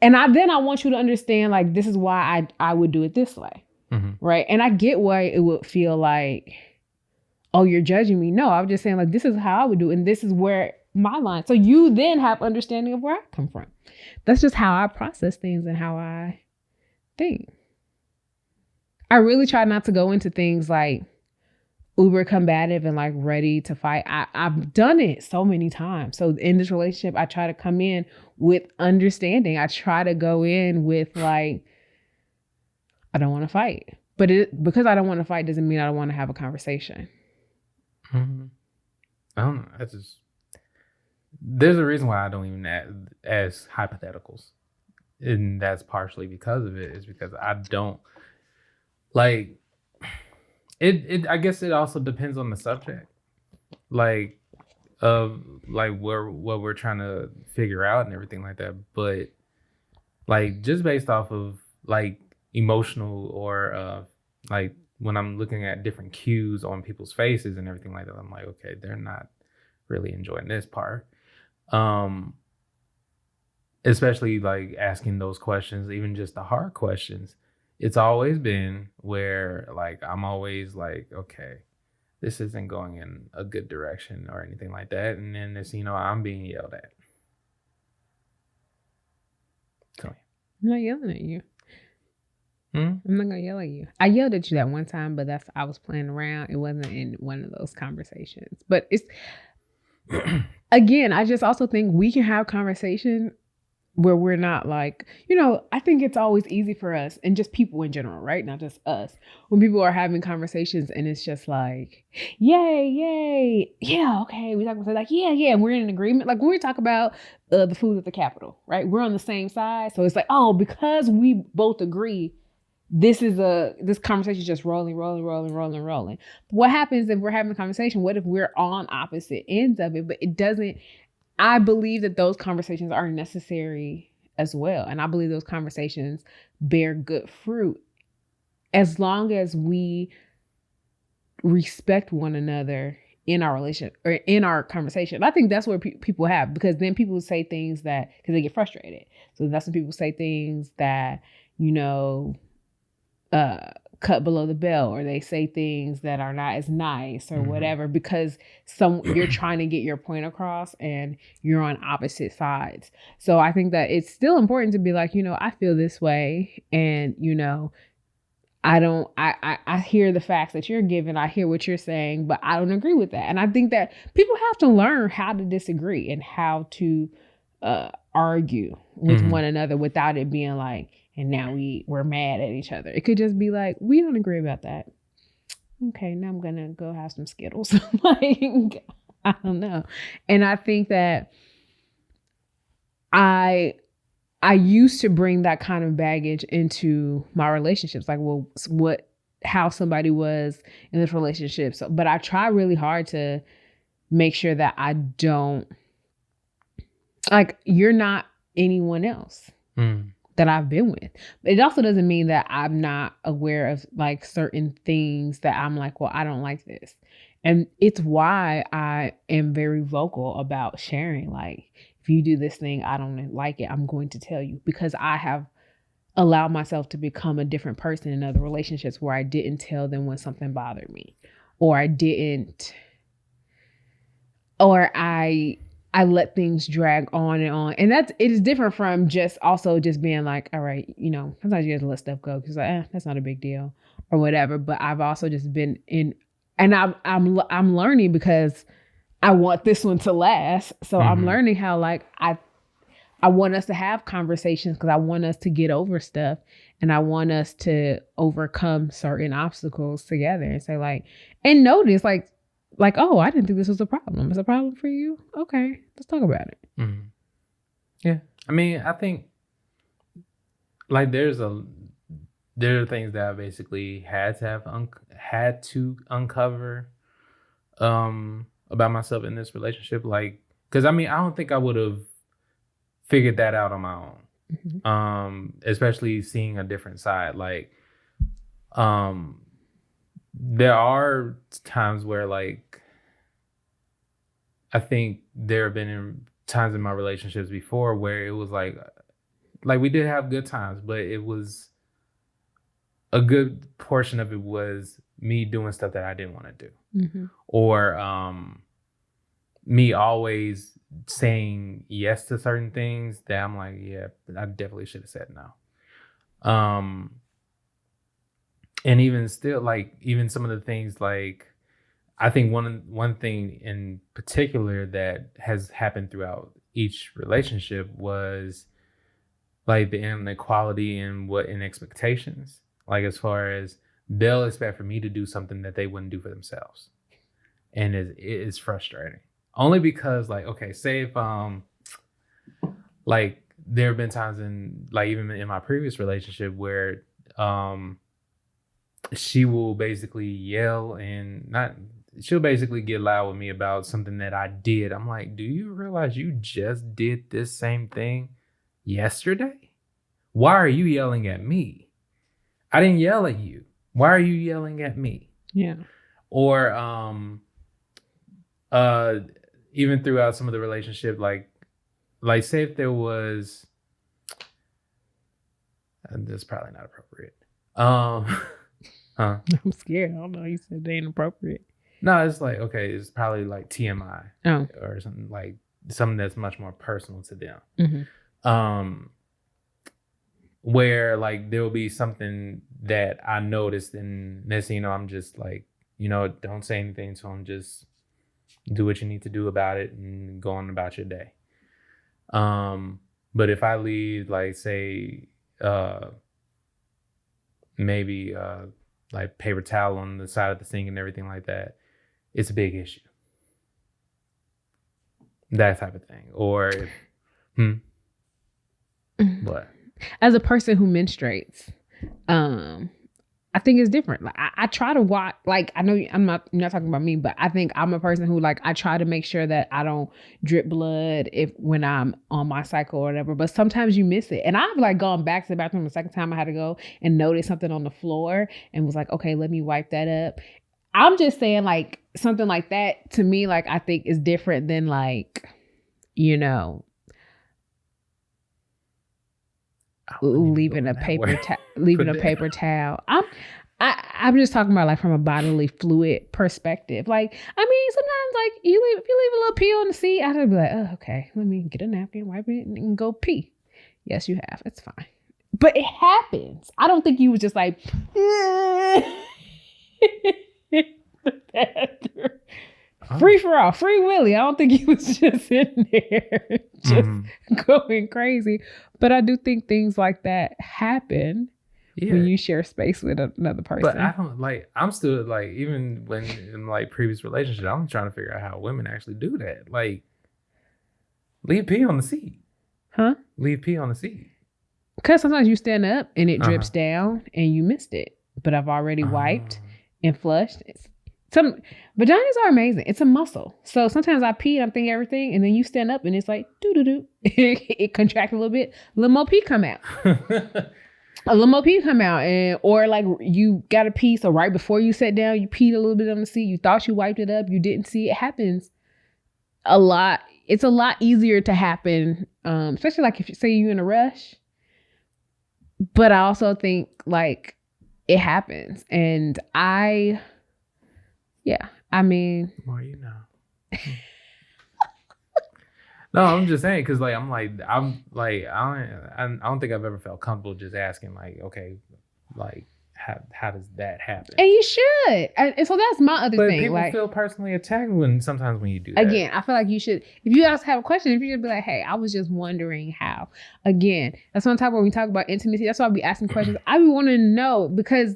And then I want you to understand like, this is why I would do it this way. Mm-hmm. Right. And I get why it would feel like, oh, you're judging me. No, I'm just saying like, this is how I would do it. And this is where my line. So you then have understanding of where I come from. That's just how I process things and how I think. I really try not to go into things like uber combative and like ready to fight. I've done it so many times. So in this relationship, I try to come in with understanding. I try to go in with like, I don't want to fight. But because I don't want to fight doesn't mean I don't want to have a conversation. Mm-hmm. I don't know. There's a reason why I don't even ask hypotheticals. And that's partially because of it. Is because I don't like it. I guess it also depends on the subject, like of like what we're trying to figure out and everything like that. But like just based off of like emotional or like when I'm looking at different cues on people's faces and everything like that, I'm like, okay, they're not really enjoying this part. Especially like asking those questions, even just the hard questions. It's always been where like I'm always like, okay, this isn't going in a good direction or anything like that. And then it's, I'm being yelled at. So I'm not yelling at you. Hmm? I'm not gonna yell at you. I yelled at you that one time, but I was playing around. It wasn't in one of those conversations. But it's again, I just also think we can have conversation where we're not like, I think it's always easy for us and just people in general, right? Not just us. When people are having conversations and it's just like, yay, yay, yeah, okay. We talk about like, yeah, we're in an agreement. Like when we talk about the food at the Capitol, right? We're on the same side. So it's like, oh, because we both agree, this conversation is just rolling. What happens if we're having a conversation? What if we're on opposite ends of it? But it doesn't. I believe that those conversations are necessary as well. And I believe those conversations bear good fruit as long as we respect one another in our relationship or in our conversation. I think that's where people have, because then people say things that, because they get frustrated. So that's when people say things that, cut below the belt, or they say things that are not as nice or whatever, because you're trying to get your point across and you're on opposite sides. So I think that it's still important to be like, I feel this way, and I hear the facts that you're giving, I hear what you're saying, but I don't agree with that. And I think that people have to learn how to disagree and how to argue with one another without it being like, and now we're mad at each other. It could just be like, we don't agree about that. Okay, now I'm gonna go have some Skittles. Like, I don't know. And I think that I used to bring that kind of baggage into my relationships. Like, well, how somebody was in this relationship. So, but I try really hard to make sure that I don't, like, you're not anyone else that I've been with. But it also doesn't mean that I'm not aware of like certain things that I'm like, well, I don't like this. And it's why I am very vocal about sharing. Like, if you do this thing, I don't like it, I'm going to tell you, because I have allowed myself to become a different person in other relationships where I didn't tell them when something bothered me, or I let things drag on and on. And it is different from just being like, all right, sometimes you have to let stuff go because that's not a big deal or whatever. But I've also just been in, and I'm learning, because I want this one to last. So I'm learning how, like, I want us to have conversations because I want us to get over stuff, and I want us to overcome certain obstacles together, and say like, and notice like, oh, I didn't think this was a problem. It's a problem for you? Okay, let's talk about it. Yeah. I mean, I think like there are things that I basically had to uncover about myself in this relationship. Like, because I mean, I don't think I would have figured that out on my own. Especially seeing a different side. Like, there are times where, like, I think there have been times in my relationships before where it was like we did have good times, but it was a good portion of it was me doing stuff that I didn't want to do, or me always saying yes to certain things that I'm like, yeah, I definitely should have said no. And even still, like, even some of the things, like, I think one thing in particular that has happened throughout each relationship was like the inequality in expectations. Like, as far as they'll expect for me to do something that they wouldn't do for themselves, and it is frustrating. Only because, like, okay, say if like there have been times in, like, even in my previous relationship where she will basically yell and she'll basically get loud with me about something that I did. I'm like, do you realize you just did this same thing yesterday? Why are you yelling at me? I didn't yell at you. Why are you yelling at me? Yeah. Or even throughout some of the relationship, like say if there was, that's probably not appropriate. I'm scared. I don't know. You said they inappropriate. No, it's like, okay, it's probably like TMI or something, like something that's much more personal to them. where like there will be something that I noticed, and next thing you know, I'm just like, don't say anything to him, just do what you need to do about it and go on about your day. But if I leave, like, say, maybe like paper towel on the side of the sink and everything like that, it's a big issue. That type of thing. Or if, what? As a person who menstruates, I think it's different. Like I try to watch. Like I know you're not talking about me, but I think I'm a person who like I try to make sure that I don't drip blood when I'm on my cycle or whatever. But sometimes you miss it, and I've like gone back to the bathroom the second time I had to go and noticed something on the floor and was like, okay, let me wipe that up. I'm just saying, like something like that to me, like I think is different than like, leaving a paper towel. I'm just talking about like from a bodily fluid perspective. Like, I mean, sometimes like if you leave a little pee on the seat, I'd be like, oh, okay, let me get a napkin, wipe it, and go pee. Yes, you have. It's fine. But it happens. I don't think you was just like free for all, free Willy. I don't think he was just in there just going crazy. But I do think things like that happen when you share space with another person. But I don't like, I'm still like, even when in like previous relationships, I'm trying to figure out how women actually do that. Like, leave pee on the seat. Huh? Leave pee on the seat. Because sometimes you stand up and it drips down and you missed it. But I've already wiped and flushed. Some vaginas are amazing. It's a muscle. So sometimes I pee and I'm thinking everything, and then you stand up and it's like doo-doo-doo. It contracts a little bit. A little more pee come out. And or like you got a pee, so right before you sat down, you peed a little bit on the seat. You thought you wiped it up. You didn't see it. Happens a lot. It's a lot easier to happen, especially like if you say you're in a rush. But I also think like it happens, and I mean, the more you know. No, I'm just saying because like I don't think I've ever felt comfortable just asking like, okay, like how does that happen? And you should. And so that's my other thing. People like, feel personally attacked sometimes when you do that. Again, I feel like you should. If you guys have a question, if you should be like, hey, I was just wondering how. Again, that's one time when we talk about intimacy. That's why I'll be asking questions. I be wanting to know because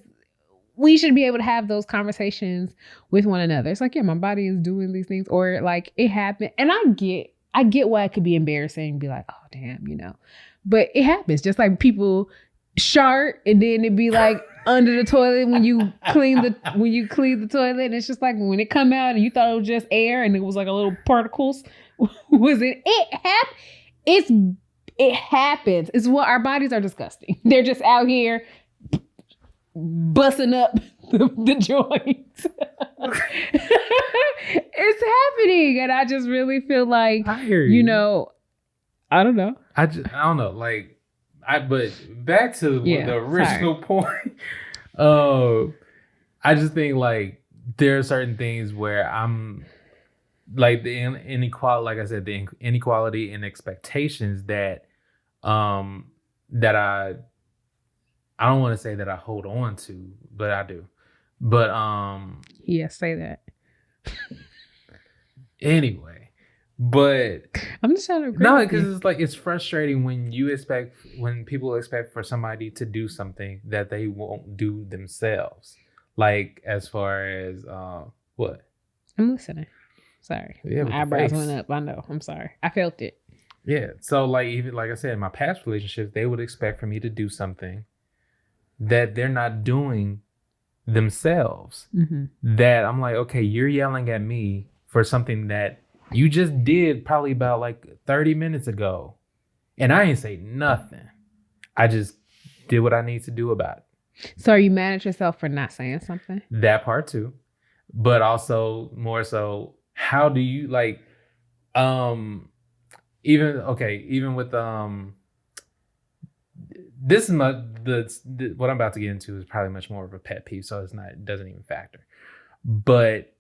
we should be able to have those conversations with one another. It's like, yeah, my body is doing these things, or like it happened. And I get why it could be embarrassing and be like, oh damn, but it happens. Just like people shart and then it'd be like under the toilet when you clean the toilet. And it's just like when it come out and you thought it was just air and it was like a little particles. It happens. It's what our bodies are disgusting. They're just out here busting up the joints. It's happening, and I just really feel like I hear you. I don't know. I don't know. Like but back to the original point. I just think like there are certain things where I'm like the inequality. Like I said, the inequality in expectations that I don't want to say that I hold on to, but I do. But yeah, say that. Anyway, but I'm just trying to agree. No, because it's like it's frustrating when people expect for somebody to do something that they won't do themselves. Like as far as what? I'm listening. Sorry. Yeah, my eyebrows went up. I know. I'm sorry. I felt it. Yeah. So like even like I said, in my past relationships, they would expect for me to do something that they're not doing themselves. That I'm like, okay, you're yelling at me for something that you just did probably about like 30 minutes ago. And I ain't say nothing. I just did what I need to do about it. So are you mad at yourself for not saying something? That part too. But also more so, how do you like, even with, this is what I'm about to get into is probably much more of a pet peeve. So it doesn't even factor. But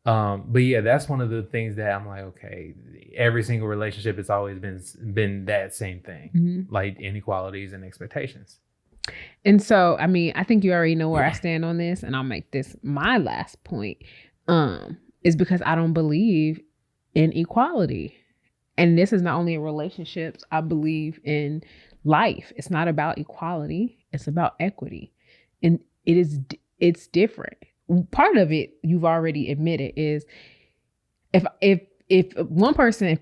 But yeah, that's one of the things that I'm like, okay, every single relationship has always been that same thing, like inequalities and expectations. And so, I mean, I think you already know where I stand on this, and I'll make this my last point. Is because I don't believe in equality. And this is not only in relationships, I believe in life. It's not about equality, it's about equity. And it's different. Part of it you've already admitted is if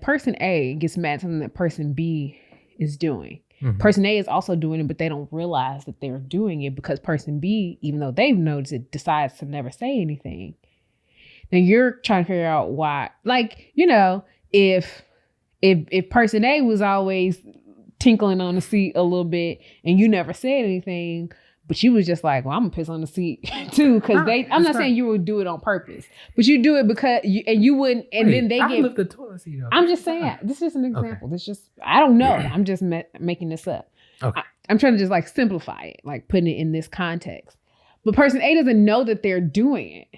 person A gets mad at something that person B is doing, person A is also doing it, but they don't realize that they're doing it because person B, even though they've noticed it, decides to never say anything. Now you're trying to figure out why. Like, you know, if person A was always tinkling on the seat a little bit and you never said anything, but you was just like, well, I'm gonna piss on the seat too, because I'm not saying you would do it on purpose, but you do it because you wouldn't, and then they get lift the toilet seat up. I'm just saying, this is an example. This just, I don't know. I'm just making this up. Okay. I'm trying to just like simplify it, like putting it in this context. But person A doesn't know that they're doing it,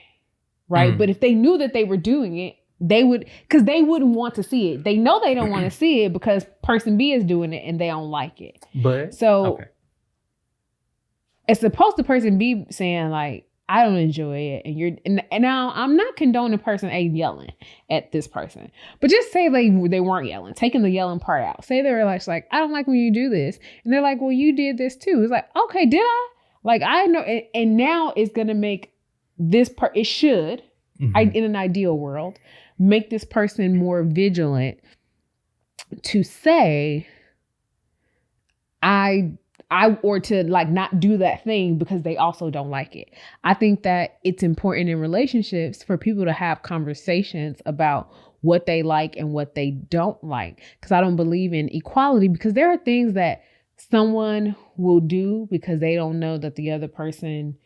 right? But if they knew that they were doing it, they would, because they wouldn't want to see it. They know they don't want to see it because person B is doing it and they don't like it. But so it's supposed to person B saying like, I don't enjoy it, and now I'm not condoning person A yelling at this person, but just say they weren't yelling, taking the yelling part out. Say they were like, I don't like when you do this, and they're like, well, you did this too. It's like, okay, did I? Like, I know, and now it's gonna make this part. It should, in an ideal world, make this person more vigilant to say, or to like not do that thing because they also don't like it. I think that it's important in relationships for people to have conversations about what they like and what they don't like. Because I don't believe in equality, because there are things that someone will do because they don't know that the other person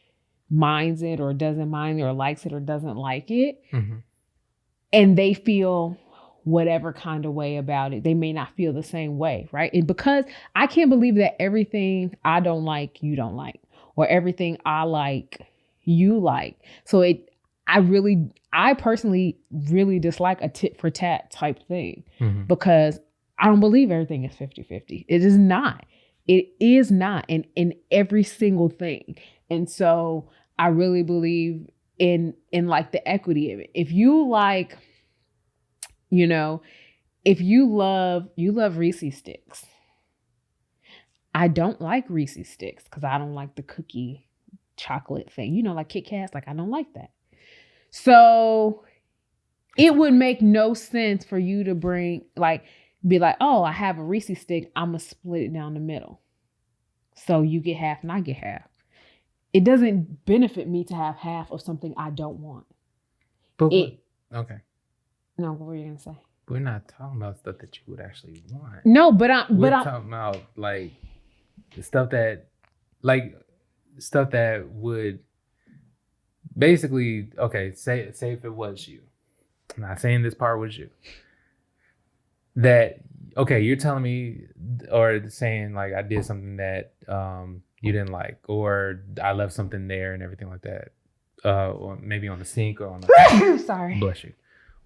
minds it or doesn't mind it or likes it or doesn't like it. And they feel whatever kind of way about it. They may not feel the same way, right? And because I can't believe that everything I don't like, you don't like, or everything I like, you like. So I personally really dislike a tit for tat type thing because I don't believe everything is 50-50. It is not. It is not in every single thing. And so I really believe in like the equity of it. If you like, you know, if you love Reese's sticks. I don't like Reese's sticks because I don't like the cookie chocolate thing. You know, like Kit Kats, like I don't like that. So it would make no sense for you to be like, oh, I have a Reese's stick, I'm gonna split it down the middle. So you get half and I get half. It doesn't benefit me to have half of something I don't want. Okay. No, what were you gonna say? We're not talking about stuff that you would actually want. No, but we're talking about like the stuff that would basically, okay, say if it was you. I'm not saying this part was you. That, okay, you're telling me or saying like I did something that you didn't like, or I left something there and everything like that. Or maybe on the sink or on the sorry. Bless you.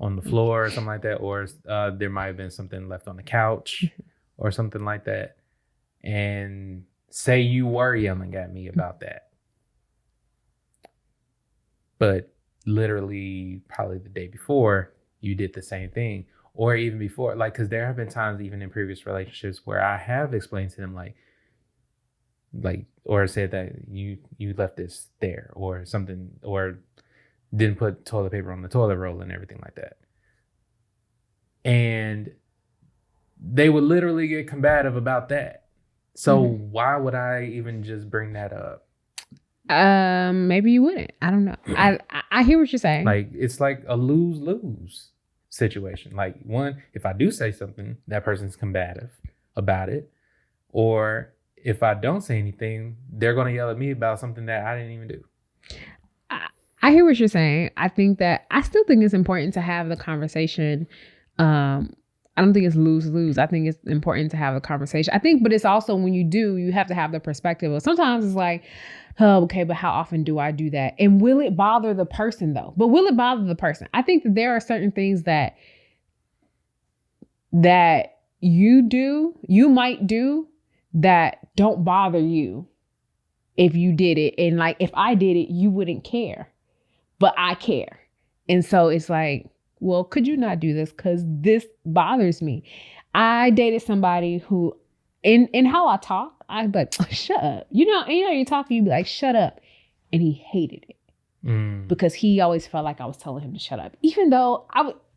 On the floor or something like that, or there might have been something left on the couch or something like that. And say you were yelling at me about that. But literally probably the day before you did the same thing, or even before, like, because there have been times even in previous relationships where I have explained to them like, or said that you left this there or something, or didn't put toilet paper on the toilet roll and everything like that. And they would literally get combative about that. So why would I even just bring that up? Maybe you wouldn't. I don't know. I hear what you're saying. Like, it's like a lose-lose situation. Like, one, if I do say something, that person's combative about it. Or if I don't say anything, they're going to yell at me about something that I didn't even do. I hear what you're saying. I still think it's important to have the conversation I don't think it's lose-lose. I think it's important to have a conversation. I think, but it's also when you do, you have to have the perspective of sometimes it's like, oh, okay, but how often do I do that? And will it bother the person though? But will it bother the person? I think that there are certain things that you might do that don't bother you if you did it. And like, if I did it, you wouldn't care, but I care. And so it's like, well, could you not do this? Because this bothers me. I dated somebody who, in how I talk, I'd be like, shut up. You talk, you be like, shut up. And he hated it because he always felt like I was telling him to shut up. Even though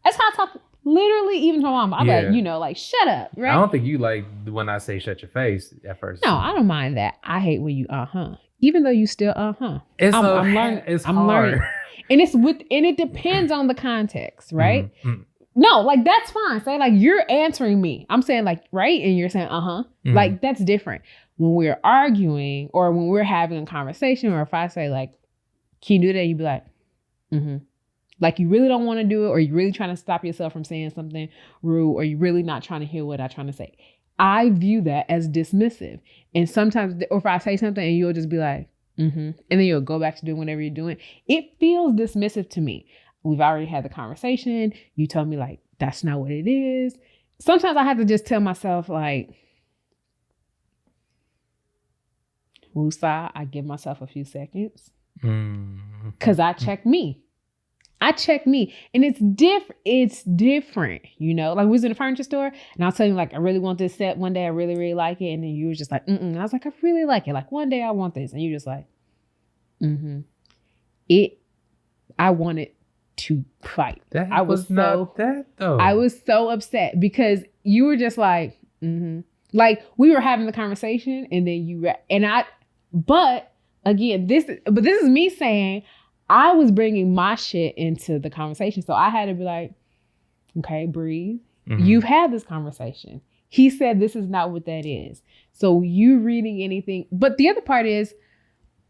that's how I talk, literally, even to my mom. I'm like, shut up, right? I don't think you like when I say shut your face at first. No, I don't mind that. I hate when you, even though you still, I'm learning. It's I'm hard. learning. And it depends on the context, right? Mm-hmm. No, like that's fine. Say like you're answering me. I'm saying like, right? And you're saying, Like that's different. When we're arguing or when we're having a conversation, or if I say like, can you do that? You'd be like, like you really don't want to do it, or you're really trying to stop yourself from saying something rude, or you're really not trying to hear what I'm trying to say. I view that as dismissive. And sometimes, or if I say something and you'll just be like, and then you'll go back to doing whatever you're doing, it feels dismissive to me. We've already had the conversation. You told me like, that's not what it is. Sometimes I have to just tell myself like, woosah, I give myself a few seconds. Cause I check me. And it's different, like we was in a furniture store and I was telling you like, I really want this set one day. I really, really like it. And then you were just like, I was like, I really like it. Like one day I want this. And you just like, I wanted to fight. I was so upset because you were just like, like we were having the conversation and then but again, this is me saying, I was bringing my shit into the conversation. So I had to be like, okay, breathe. You've had this conversation. He said, this is not what that is. So you reading anything, but the other part is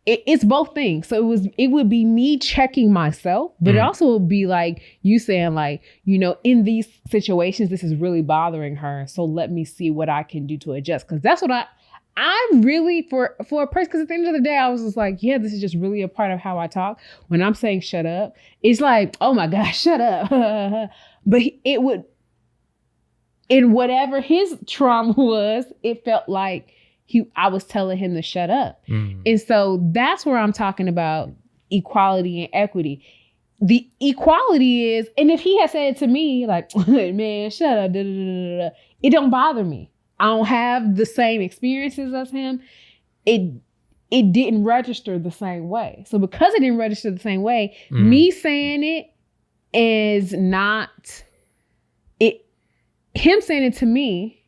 it's both things. So it would be me checking myself, but it also would be like you saying like, in these situations, this is really bothering her. So let me see what I can do to adjust. Cause that's what I'm really for a person, because at the end of the day, I was just like, yeah, this is just really a part of how I talk. When I'm saying shut up, it's like, oh my gosh, shut up. But it would, in whatever his trauma was, it felt like I was telling him to shut up. And so that's where I'm talking about equality and equity. The equality is, and if he had said it to me, like, man, shut up, it don't bother me. I don't have the same experiences as him. It didn't register the same way. So because it didn't register the same way, me saying it is not him saying it to me.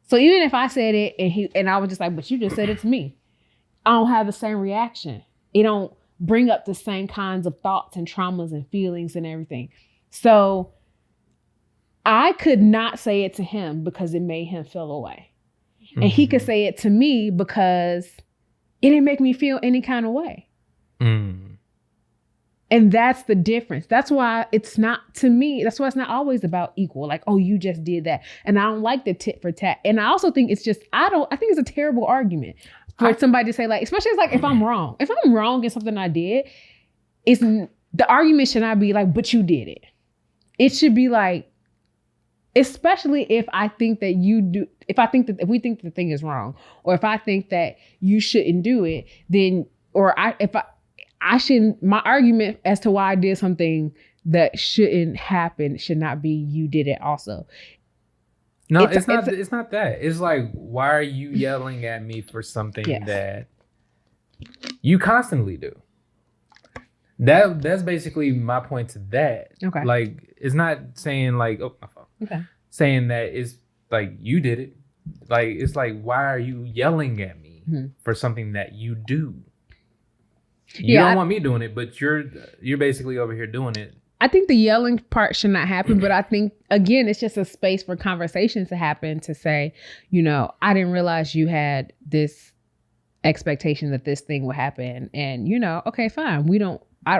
So even if I said it and I was just like, but you just said it to me, I don't have the same reaction. It don't bring up the same kinds of thoughts and traumas and feelings and everything. So I could not say it to him because it made him feel away. And he could say it to me because it didn't make me feel any kind of way. And that's the difference. That's why it's not not always about equal. Like, oh, you just did that. And I don't like the tit for tat. And I also think it's just, I think it's a terrible argument for somebody to say like, especially it's like if I'm wrong in something I did, the argument should not be like, but you did it. It should be like, especially if I think that if we think the thing is wrong, or if I think that you shouldn't do it, then, I shouldn't, my argument as to why I did something that shouldn't happen should not be you did it also. No, it's not that. It's like, why are you yelling at me for something that you constantly do? That's basically my point to that. Okay. Like, it's not saying like, oh, my phone. Okay. Saying that it's like you did it. Like, it's like, why are you yelling at me for something that you do? You don't want me doing it, but you're basically over here doing it. I think the yelling part should not happen, but I think, again, it's just a space for conversation to happen, to say, I didn't realize you had this expectation that this thing would happen. And, okay, fine.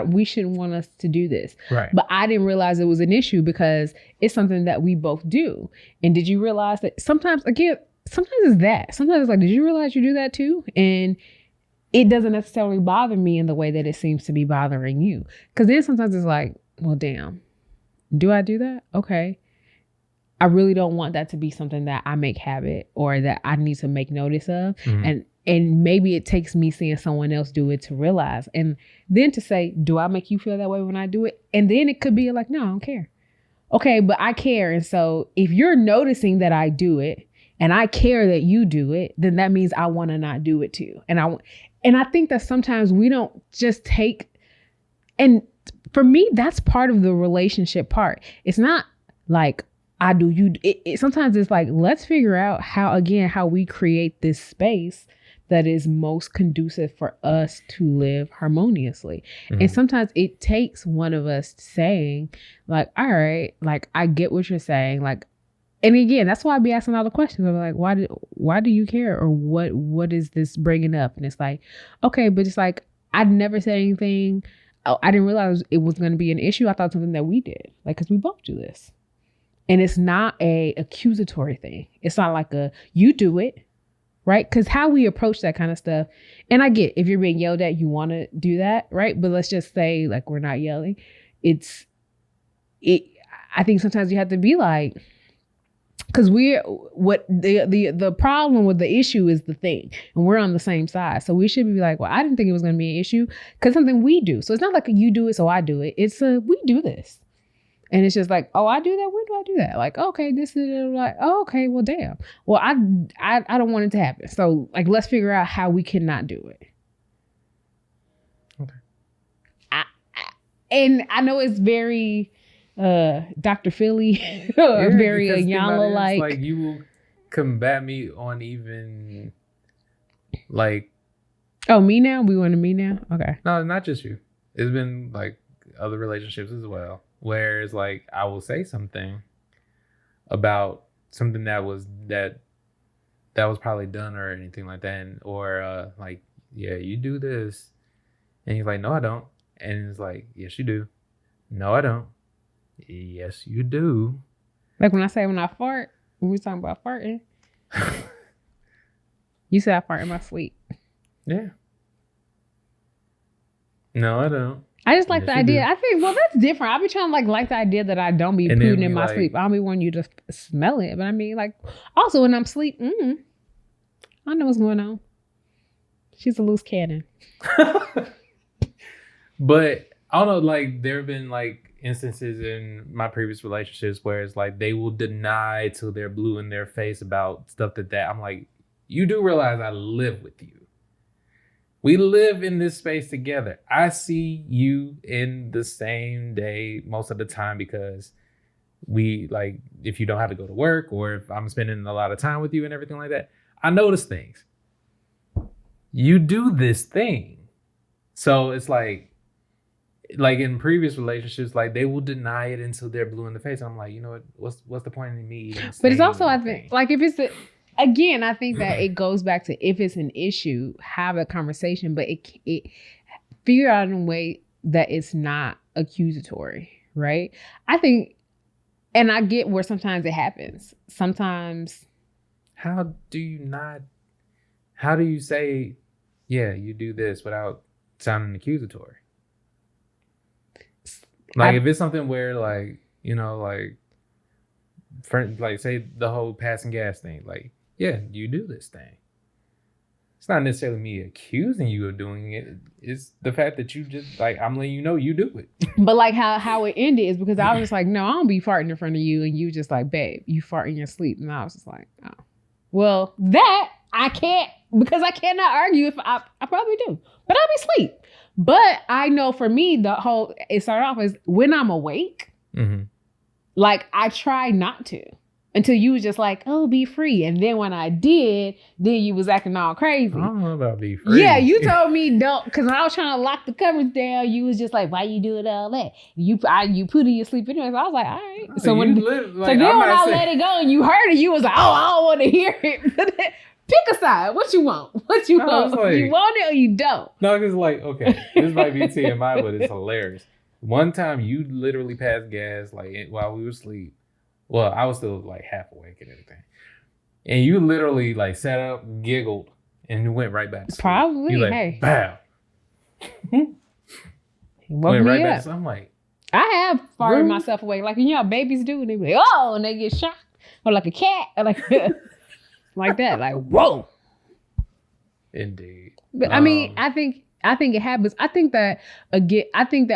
we shouldn't want us to do this. Right. But I didn't realize it was an issue because it's something that we both do. And did you realize that sometimes it's that. Sometimes it's like, did you realize you do that too? And it doesn't necessarily bother me in the way that it seems to be bothering you. Because then sometimes it's like, well, damn, do I do that? Okay. I really don't want that to be something that I make habit or that I need to make notice of. Mm-hmm. And maybe it takes me seeing someone else do it to realize. And then to say, do I make you feel that way when I do it? And then it could be like, no, I don't care. Okay, but I care. And so if you're noticing that I do it and I care that you do it, then that means I want to not do it too. And I think that sometimes we don't just take, and for me, that's part of the relationship part. It's not like, I do, you. Sometimes it's like, let's figure out how we create this space that is most conducive for us to live harmoniously. Mm-hmm. And sometimes it takes one of us saying like, all right, like, I get what you're saying. Like, and again, that's why I be asking all the questions. I'm like, why do you care? Or what is this bringing up? And it's like, okay, but it's like, I'd never said anything. I didn't realize it was going to be an issue. I thought something that we did, like, cause we both do this. And it's not a accusatory thing. It's not like you do it, right? Because how we approach that kind of stuff. And I get if you're being yelled at, you want to do that, right? But let's just say like we're not yelling. I think sometimes you have to be like, because the problem with the issue is the thing, and we're on the same side. So we should be like, well, I didn't think it was going to be an issue because something we do. So it's not like you do it, so I do it. It's we do this. And it's just like, oh, I do that. When do I do that? Like, okay, this is like, oh, okay, well, damn. Well, I don't want it to happen. So like, let's figure out how we cannot do it. Okay. And I know it's very Dr. Philly, very Ayala like. Like you will combat me on even like. Oh, me now? We want to me now? Okay. No, not just you. It's been like other relationships as well. Where it's like I will say something about something that was probably done or anything like that, or like, yeah, you do this, and he's like, no, I don't, and it's like, yes, you do, no, I don't, yes, you do. Like when I fart, when we talking about farting, you said I fart in my sleep. Yeah. No, I don't. I just like the idea. I think, well, that's different. I be trying to like the idea that I don't be pooing in my sleep. I don't be wanting you to smell it. But I mean, like, also when I'm asleep, I know what's going on. She's a loose cannon. But I don't know, like, there have been like instances in my previous relationships where it's like they will deny till they're blue in their face about stuff that I'm like, you do realize I live with you. We live in this space together. I see you in the same day most of the time because we like, if you don't have to go to work or if I'm spending a lot of time with you and everything like that, I notice things. You do this thing. So it's like in previous relationships, like they will deny it until they're blue in the face. I'm like, you know what? What's the point in me even But it's also, I think, like if it's again, I think that it goes back to if it's an issue, have a conversation, but it figure out in a way that it's not accusatory, right? I think, and I get where sometimes it happens. Sometimes. How do you say, yeah, you do this without sounding accusatory? Like if it's something where like, you know, like, for, like say the whole passing gas thing, like, yeah, you do this thing. It's not necessarily me accusing you of doing it. It's the fact that you just like, I'm letting you know you do it. But like how it ended is because I was just like, no, I don't be farting in front of you. And you just like, babe, you fart in your sleep. And I was just like, oh, well, that I can't, because I cannot argue if I probably do, but I'll be asleep. But I know for me, it started off as when I'm awake, like I try not to. Until you was just like, oh, be free. And then when I did, then you was acting all crazy. I don't know about be free. Yeah, you told me don't. Because when I was trying to lock the covers down, you was just like, why you doing all that? You put it in your sleep anyway. So I was like, all right. So then when I let it go and you heard it, you was like, oh, I don't want to hear it. Pick a side. What you want? What you want? Like, you want it or you don't? No, because like, okay, this might be TMI, but it's hilarious. One time you literally passed gas like while we were asleep. Well, I was still like half awake and everything. And you literally like sat up, giggled, and went right back to sleep. Probably. You like, hey. Bow. Went right back. So I'm like, I have fired myself away. Like, you know, babies do. And they be like, oh, and they get shocked. Or like a cat. Or like, like that. Like, whoa. Indeed. But I mean, I think it happens. I think that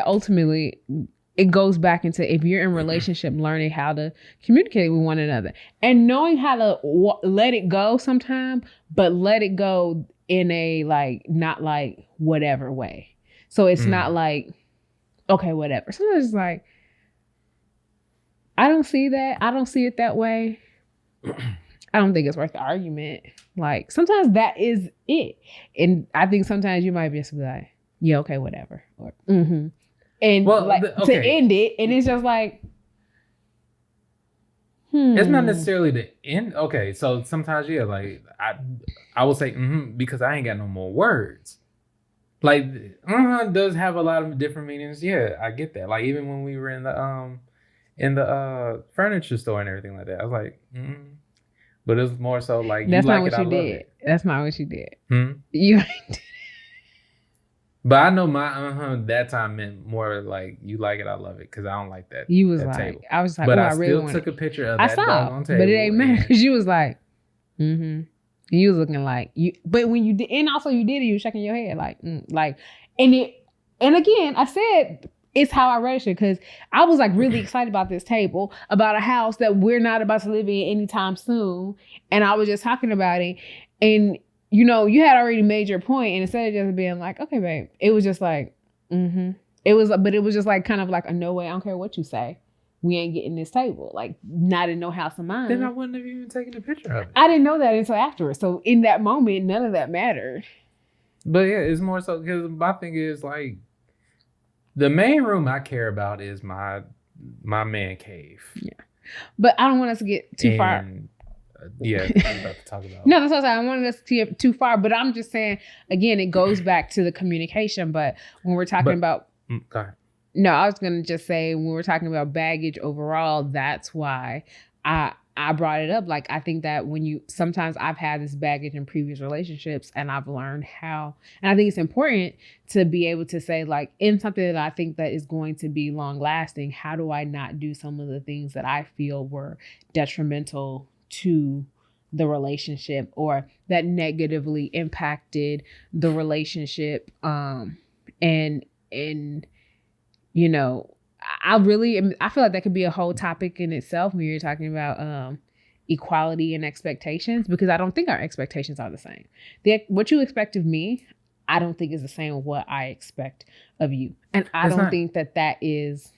ultimately it goes back into if you're in a relationship, learning how to communicate with one another and knowing how to let it go sometime, but let it go in a like, not like whatever way. So it's not like, okay, whatever. Sometimes it's like, I don't see that. I don't see it that way. I don't think it's worth the argument. Like, sometimes that is it. And I think sometimes you might just be like, yeah, okay, whatever. Or, and to end it. And it's just like, It's not necessarily the end. Okay, so sometimes, yeah, like, I will say, because I ain't got no more words. Like, does have a lot of different meanings. Yeah, I get that. Like, even when we were in the furniture store and everything like that, I was like, But it was more so like, that's you not like what it, you I love did. it. That's not what you did. You But I know my that time meant more like, you like it, I love it, because I don't like that. You was that like, table. I was like, but oh, I really still took a picture of I that saw, doggone table. but it ain't matter because you was like, You was looking like you, but when you did, and also you did it, you were shaking your head like, and again, I said it's how I read it because I was like really excited about this table, about a house that we're not about to live in anytime soon, and I was just talking about it, and you know, you had already made your point, and instead of just being like, okay, babe, it was just like, it was just like kind of like a no way, I don't care what you say. We ain't getting this table. Like, not in no house of mine. Then I wouldn't have even taken a picture of it. I didn't know that until afterwards. So in that moment, none of that mattered. But yeah, it's more so because my thing is like, the main room I care about is my man cave. Yeah. But I don't want us to get too far. Yeah, I'm about to talk about. No, that's what I'm saying. I don't want us to get too far. But I'm just saying, again, it goes back to the communication. But when we're talking about... Go ahead. No, I was going to just say when we're talking about baggage overall, that's why I brought it up. Like, I think that sometimes I've had this baggage in previous relationships and I've learned how, and I think it's important to be able to say, like, in something that I think that is going to be long lasting, how do I not do some of the things that I feel were detrimental to the relationship or that negatively impacted the relationship? And you know, I feel like that could be a whole topic in itself when you're talking about equality and expectations, because I don't think our expectations are the same. What you expect of me, I don't think is the same as what I expect of you. And I don't think that is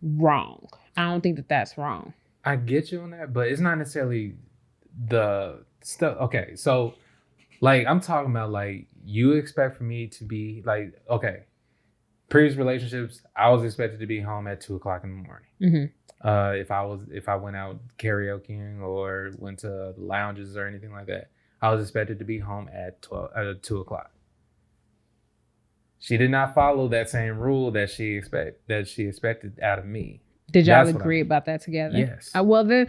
wrong. I don't think that that's wrong. I get you on that, but it's not necessarily the stuff. Okay, so like I'm talking about like you expect for me to be like, okay, previous relationships, I was expected to be home at 2:00 in the morning. If I went out karaokeing or went to lounges or anything like that, I was expected to be home at 2:00. She did not follow that same rule that she expected out of me. Did y'all agree about that together? Yes. Well, then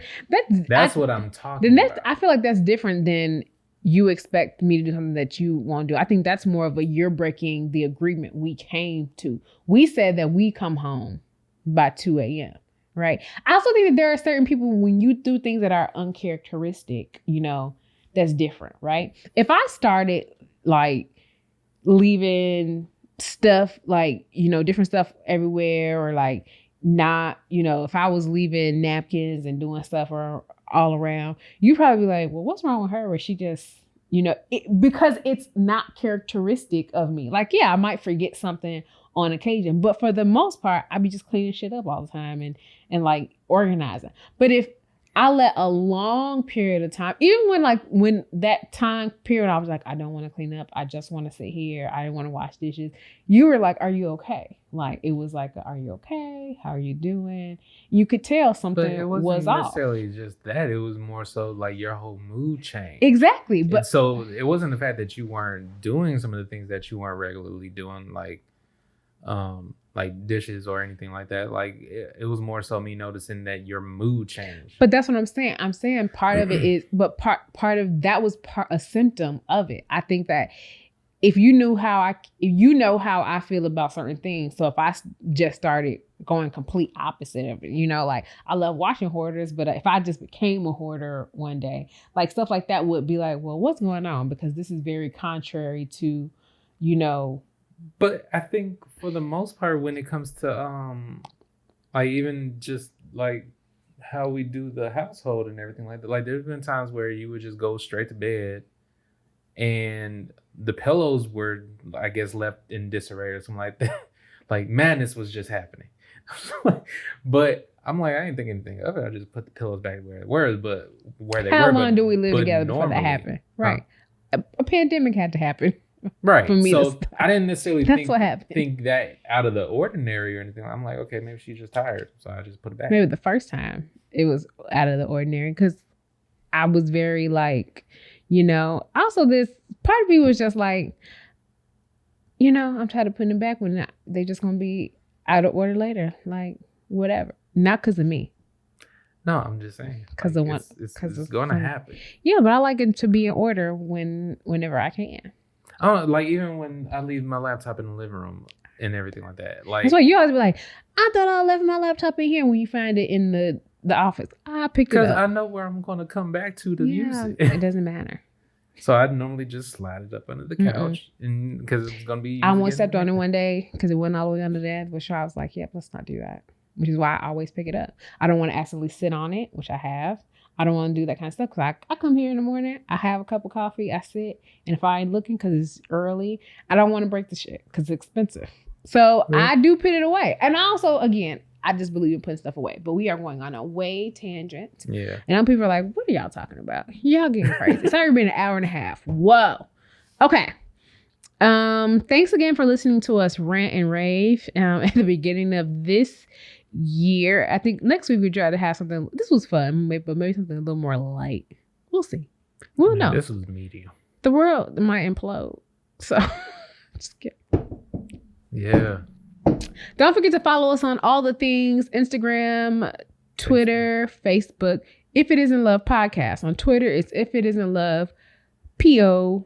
that's what I'm talking about. I feel like that's different than you expect me to do something that you won't do. I think that's more of you're breaking the agreement we came to. We said that we come home by 2 a.m., right? I also think that there are certain people, when you do things that are uncharacteristic, you know, that's different, right? If I started like leaving stuff, like, you know, different stuff everywhere, or like not, you know, if I was leaving napkins and doing stuff all around, you probably be like, well, what's wrong with her? Or she just, you know, because it's not characteristic of me. Like, yeah, I might forget something on occasion, but for the most part, I be just cleaning shit up all the time and like organizing. But if I let a long period of time, even when that time period, I was like, I don't want to clean up. I just want to sit here. I didn't want to wash dishes. You were like, are you okay? Like, it was like, are you okay? How are you doing? You could tell something But it wasn't was off. necessarily just that. It was more so like your whole mood changed. Exactly. And But so it wasn't the fact that you weren't doing some of the things that you weren't regularly doing, like dishes or anything like that. Like it was more so me noticing that your mood changed. But that's what I'm saying. I'm saying part of it is, but part of that was a symptom of it. I think that if you know how I feel about certain things. So if I just started going complete opposite of it, like I love watching hoarders, but if I just became a hoarder one day, like stuff like that would be like, well, what's going on? Because this is very contrary to, But I think for the most part, when it comes to like even just like how we do the household and everything like that, like there's been times where you would just go straight to bed and the pillows were, I guess, left in disarray or something like that. Like madness was just happening. But I'm like, I didn't think anything of it. I just put the pillows back where they were, but where they were. How long do we live together before that happened? Right. Huh? A pandemic had to happen. Right. For me so I didn't necessarily think that out of the ordinary or anything. I'm like, okay, maybe she's just tired. So I just put it back. Maybe the first time it was out of the ordinary because I was very like, also this part of me was just like, I'm tired of putting it back when they're just going to be out of order later. Like, whatever. Not because of me. No, I'm just saying. Because it's going to happen. Yeah, but I like it to be in order whenever I can. Oh, like even when I leave my laptop in the living room and everything like that. Like, that's why you always be like, I thought I left my laptop in here. When you find it in the office, I pick it up. Because I know where I'm going to come back to use it. It doesn't matter. So I normally just slide it up under the couch, and because it's going to be. I only stepped on it one day because it wasn't all the way under there. But I was like, yep, let's not do that. Which is why I always pick it up. I don't want to accidentally sit on it, which I have. I don't want to do that kind of stuff because I come here in the morning, I have a cup of coffee, I sit, and if I ain't looking because it's early, I don't want to break the shit because it's expensive. So I do put it away. And also, again, I just believe in putting stuff away. But we are going on a way tangent. Yeah. And some people are like, what are y'all talking about? Y'all getting crazy. It's already been an hour and a half. Whoa. Okay. Thanks again for listening to us rant and rave at the beginning of this year. I think next week we try to have something. This was fun, but maybe something a little more light. We'll see. We'll know. This was medium. The world might implode. So just kidding. Yeah. Don't forget to follow us on all the things: Instagram, Twitter, Facebook. If It Isn't Love Podcast. On Twitter, it's If It Isn't Love PO1.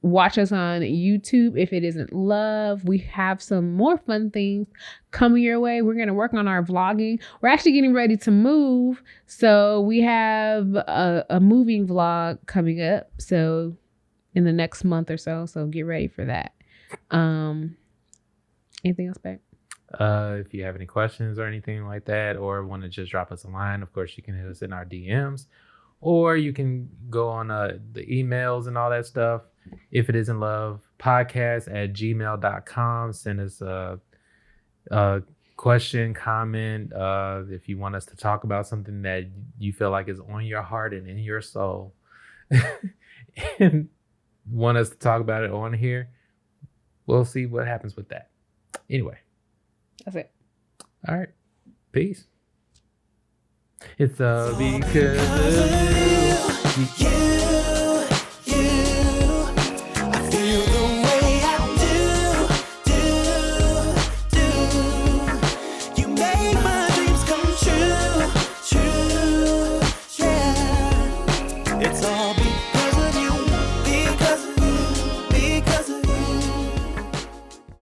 Watch us on YouTube, If It Isn't Love. We have some more fun things coming your way. We're going to work on our vlogging. We're actually getting ready to move. So we have a moving vlog coming up. So in the next month or so. So get ready for that. Anything else, babe? If you have any questions or anything like that, or want to just drop us a line, of course, you can hit us in our DMs. Or you can go on the emails and all that stuff. If It Isn't Love Podcast at gmail.com. Send us a question, comment. If you want us to talk about something that you feel like is on your heart and in your soul, and want us to talk about it on here, we'll see what happens with that. Anyway, that's it. All right. Peace. It's all because of you.